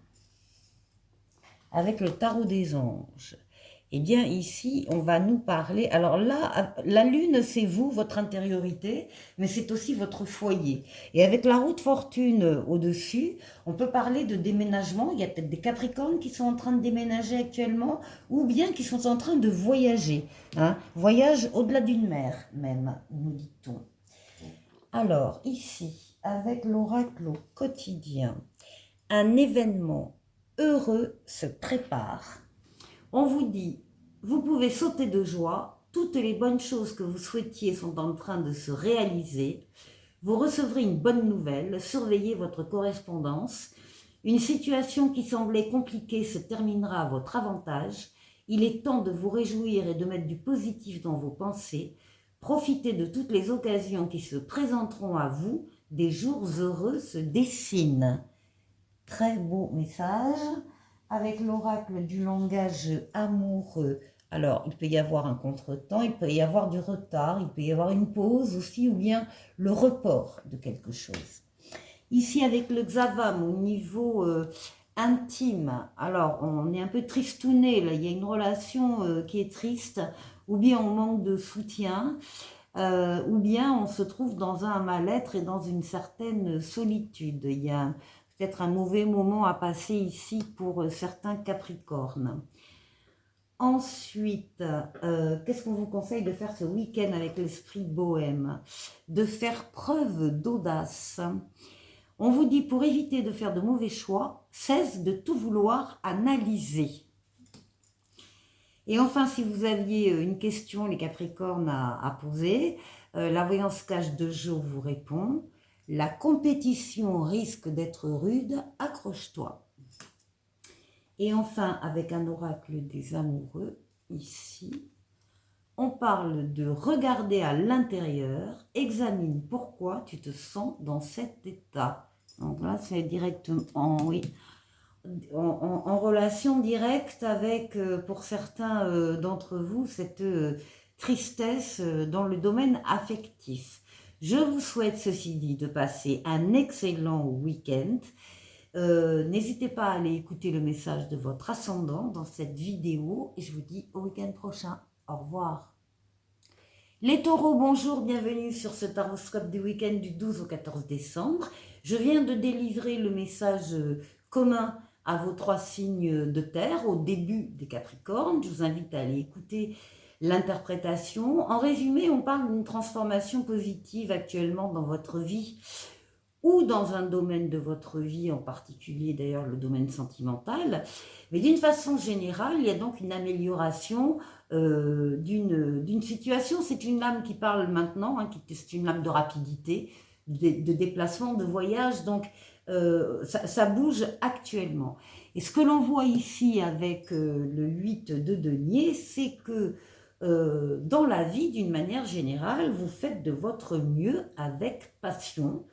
avec le tarot des anges. Eh bien, ici, on va nous parler... Alors là, la lune, c'est vous, votre intériorité, mais c'est aussi votre foyer. Et avec la roue de fortune au-dessus, on peut parler de déménagement. Il y a peut-être des Capricornes qui sont en train de déménager actuellement, ou bien qui sont en train de voyager. Hein. Voyage au-delà d'une mer, même, nous dit-on. Alors, ici, avec l'oracle au quotidien, un événement heureux se prépare. On vous dit, vous pouvez sauter de joie, toutes les bonnes choses que vous souhaitiez sont en train de se réaliser, vous recevrez une bonne nouvelle, surveillez votre correspondance, une situation qui semblait compliquée se terminera à votre avantage, il est temps de vous réjouir et de mettre du positif dans vos pensées, profitez de toutes les occasions qui se présenteront à vous, des jours heureux se dessinent. Très beau message. Avec l'oracle du langage amoureux, alors il peut y avoir un contretemps, il peut y avoir du retard, il peut y avoir une pause aussi, ou bien le report de quelque chose. Ici avec le Xavam au niveau intime, alors on est un peu tristouné, là, il y a une relation qui est triste, ou bien on manque de soutien, ou bien on se trouve dans un mal-être et dans une certaine solitude. Il y a peut-être un mauvais moment à passer ici pour certains Capricornes. Ensuite, qu'est-ce qu'on vous conseille de faire ce week-end avec l'esprit bohème? De faire preuve d'audace. On vous dit, pour éviter de faire de mauvais choix, cesse de tout vouloir analyser. Et enfin, si vous aviez une question, les Capricornes, à poser, la voyance cache de Jo vous répond. La compétition risque d'être rude, accroche-toi. Et enfin, avec un oracle des amoureux, ici, on parle de regarder à l'intérieur, examine pourquoi tu te sens dans cet état. Donc là, c'est directement, oui, en relation directe avec, pour certains d'entre vous, cette tristesse dans le domaine affectif. Je vous souhaite, ceci dit, de passer un excellent week-end. N'hésitez pas à aller écouter le message de votre ascendant dans cette vidéo et je vous dis au week-end prochain. Au revoir. Les taureaux, bonjour, bienvenue sur ce taroscope du week-end du 12 au 14 décembre. Je viens de délivrer le message commun à vos 3 signes de terre au début des Capricornes. Je vous invite à aller écouter l'interprétation. En résumé, on parle d'une transformation positive actuellement dans votre vie ou dans un domaine de votre vie, en particulier d'ailleurs le domaine sentimental. Mais d'une façon générale, il y a donc une amélioration d'une situation. C'est une lame qui parle maintenant, hein, c'est une lame de rapidité, de déplacement, de voyage, donc ça bouge actuellement. Et ce que l'on voit ici avec le 8 de denier, c'est que dans la vie, d'une manière générale, vous faites de votre mieux avec passion.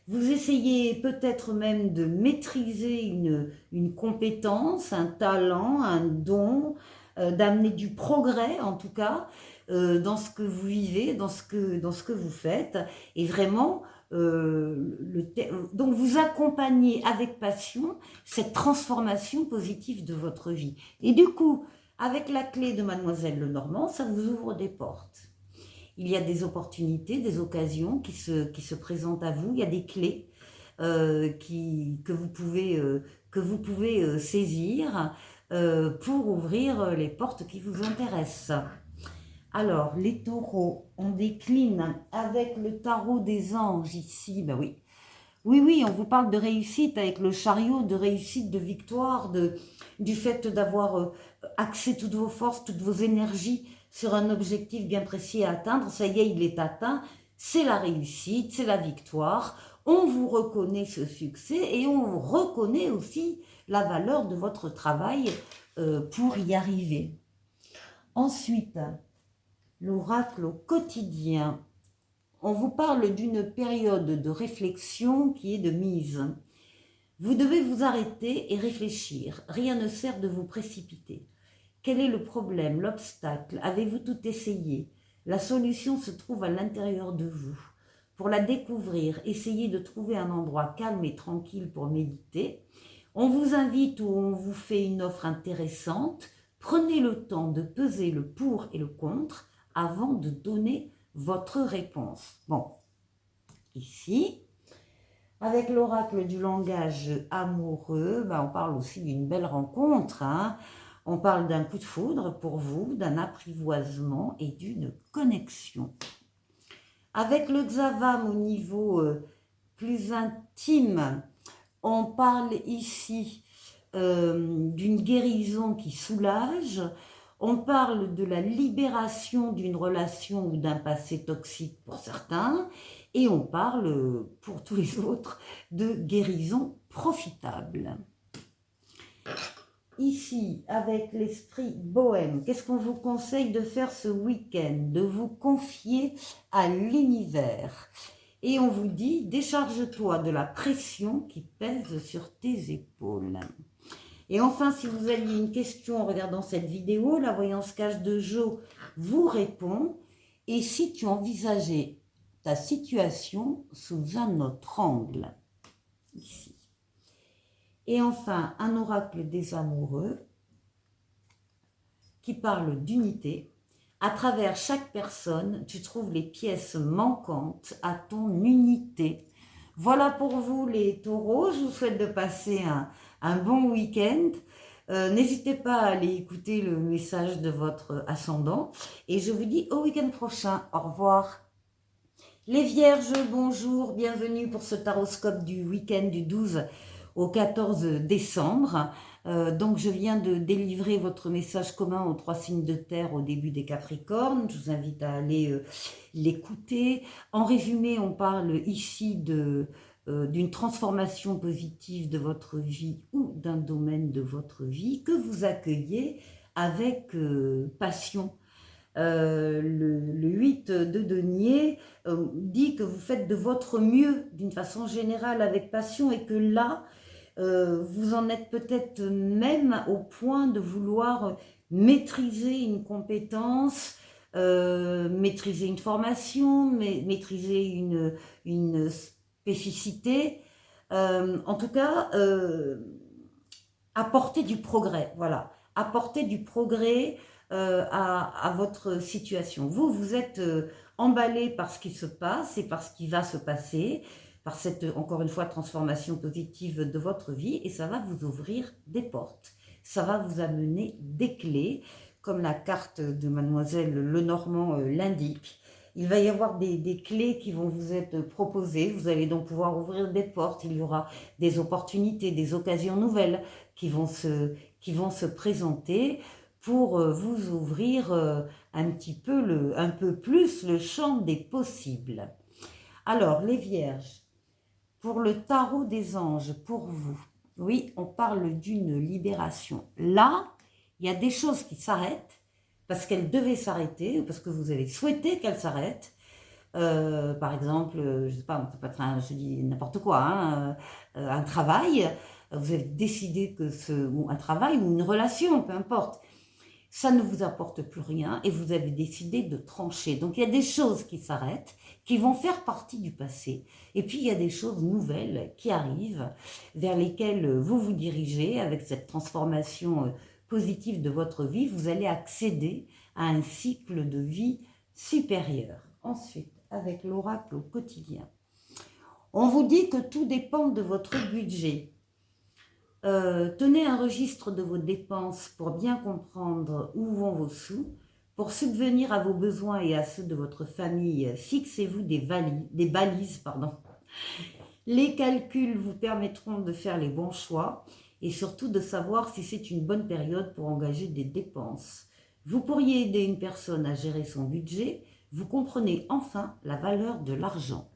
Vous essayez peut-être même de maîtriser une compétence, un talent, un don, d'amener du progrès en tout cas. dans ce que vous vivez, dans ce que vous faites. Et vraiment, donc vous accompagnez avec passion cette transformation positive de votre vie. Et du coup, avec la clé de Mademoiselle Lenormand, ça vous ouvre des portes. Il y a des opportunités, des occasions qui se présentent à vous. Il y a des clés que vous pouvez saisir pour ouvrir les portes qui vous intéressent. Alors, les taureaux, on décline avec le tarot des anges ici, ben oui. Oui, oui, on vous parle de réussite avec le chariot, de réussite, de victoire, du fait d'avoir axé toutes vos forces, toutes vos énergies sur un objectif bien précis à atteindre. Ça y est, il est atteint. C'est la réussite, c'est la victoire. On vous reconnaît ce succès et on reconnaît aussi la valeur de votre travail pour y arriver. Ensuite, l'oracle au quotidien. On vous parle d'une période de réflexion qui est de mise. Vous devez vous arrêter et réfléchir. Rien ne sert de vous précipiter. Quel est le problème, l'obstacle? Avez-vous tout essayé? La solution se trouve à l'intérieur de vous. Pour la découvrir, essayez de trouver un endroit calme et tranquille pour méditer. On vous invite ou on vous fait une offre intéressante. Prenez le temps de peser le pour et le contre avant de donner votre réponse. Bon, ici, avec l'oracle du langage amoureux, ben on parle aussi d'une belle rencontre. Hein. On parle d'un coup de foudre pour vous, d'un apprivoisement et d'une connexion. Avec le Xavam au niveau plus intime, on parle ici d'une guérison qui soulage. On parle de la libération d'une relation ou d'un passé toxique pour certains. Et on parle, pour tous les autres, de guérison profitable. Ici, avec l'esprit bohème, qu'est-ce qu'on vous conseille de faire ce week-end? De vous confier à l'univers. Et on vous dit, décharge-toi de la pression qui pèse sur tes épaules. Et enfin, si vous aviez une question en regardant cette vidéo, la voyance cache de Jo vous répond. Et si tu envisageais ta situation sous un autre angle, ici. Et enfin, un oracle des amoureux qui parle d'unité. À travers chaque personne, tu trouves les pièces manquantes à ton unité. Voilà pour vous les taureaux. Je vous souhaite de passer un bon week-end. N'hésitez pas à aller écouter le message de votre ascendant. Et je vous dis au week-end prochain. Au revoir. Les Vierges, bonjour. Bienvenue pour ce taroscope du week-end du 12 au 14 décembre. Donc je viens de délivrer votre message commun aux 3 signes de terre au début des Capricornes. Je vous invite à aller l'écouter. En résumé, on parle ici d'une transformation positive de votre vie ou d'un domaine de votre vie que vous accueillez avec passion. Le 8 de denier dit que vous faites de votre mieux d'une façon générale avec passion et que là, vous en êtes peut-être même au point de vouloir maîtriser une compétence, maîtriser une formation, maîtriser une spécificité, en tout cas, apporter du progrès, voilà, apporter du progrès à votre situation. Vous êtes emballé par ce qui se passe et par ce qui va se passer, par cette, encore une fois, transformation positive de votre vie, et ça va vous ouvrir des portes. Ça va vous amener des clés, comme la carte de Mademoiselle Lenormand l'indique. Il va y avoir des clés qui vont vous être proposées. Vous allez donc pouvoir ouvrir des portes. Il y aura des opportunités, des occasions nouvelles qui vont se présenter pour vous ouvrir un peu plus le champ des possibles. Alors, les Vierges, pour le tarot des anges, pour vous, oui, on parle d'une libération. Là, il y a des choses qui s'arrêtent parce qu'elles devaient s'arrêter ou parce que vous avez souhaité qu'elles s'arrêtent. Par exemple, je sais pas, ça peut être je dis n'importe quoi, hein, un travail. Vous avez décidé que ou un travail ou une relation, peu importe. ça ne vous apporte plus rien et vous avez décidé de trancher. Donc il y a des choses qui s'arrêtent, qui vont faire partie du passé. Et puis il y a des choses nouvelles qui arrivent, vers lesquelles vous vous dirigez avec cette transformation positive de votre vie. Vous allez accéder à un cycle de vie supérieur. Ensuite, avec l'oracle au quotidien, on vous dit que tout dépend de votre budget. Tenez un registre de vos dépenses pour bien comprendre où vont vos sous. Pour subvenir à vos besoins et à ceux de votre famille, fixez-vous des balises. Les calculs vous permettront de faire les bons choix et surtout de savoir si c'est une bonne période pour engager des dépenses. Vous pourriez aider une personne à gérer son budget. Vous comprenez enfin la valeur de l'argent.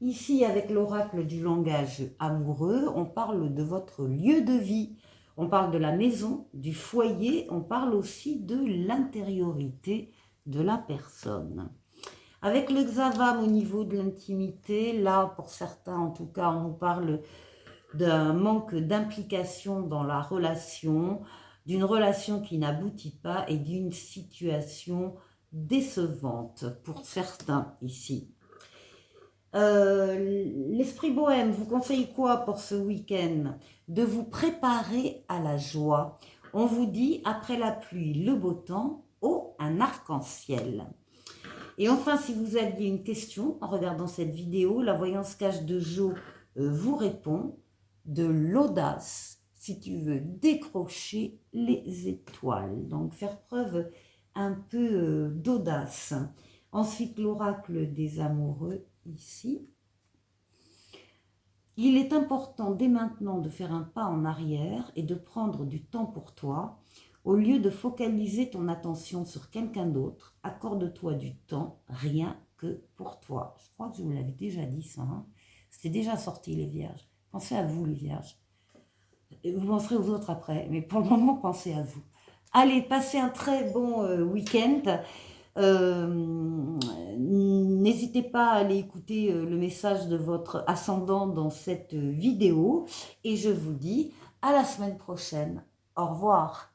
Ici, avec l'oracle du langage amoureux, on parle de votre lieu de vie. On parle de la maison, du foyer, on parle aussi de l'intériorité de la personne. Avec le Xavam au niveau de l'intimité, là, pour certains en tout cas, on nous parle d'un manque d'implication dans la relation, d'une relation qui n'aboutit pas et d'une situation décevante pour certains ici. L'esprit bohème vous conseille quoi pour ce week-end? De vous préparer à la joie. On vous dit, après la pluie, le beau temps, oh, un arc-en-ciel. Et enfin, si vous aviez une question en regardant cette vidéo, la voyance cache de Jo vous répond de l'audace, si tu veux décrocher les étoiles. Donc, faire preuve un peu d'audace. Ensuite, l'oracle des amoureux, ici. Il est important dès maintenant de faire un pas en arrière et de prendre du temps pour toi. Au lieu de focaliser ton attention sur quelqu'un d'autre, accorde-toi du temps, rien que pour toi. Je crois que je vous l'avais déjà dit ça. Hein. C'était déjà sorti les vierges. Pensez à vous les vierges. Vous penserez aux autres après, mais pour le moment, pensez à vous. Allez, passez un très bon week-end. N'hésitez pas à aller écouter le message de votre ascendant dans cette vidéo. Et je vous dis à la semaine prochaine. Au revoir.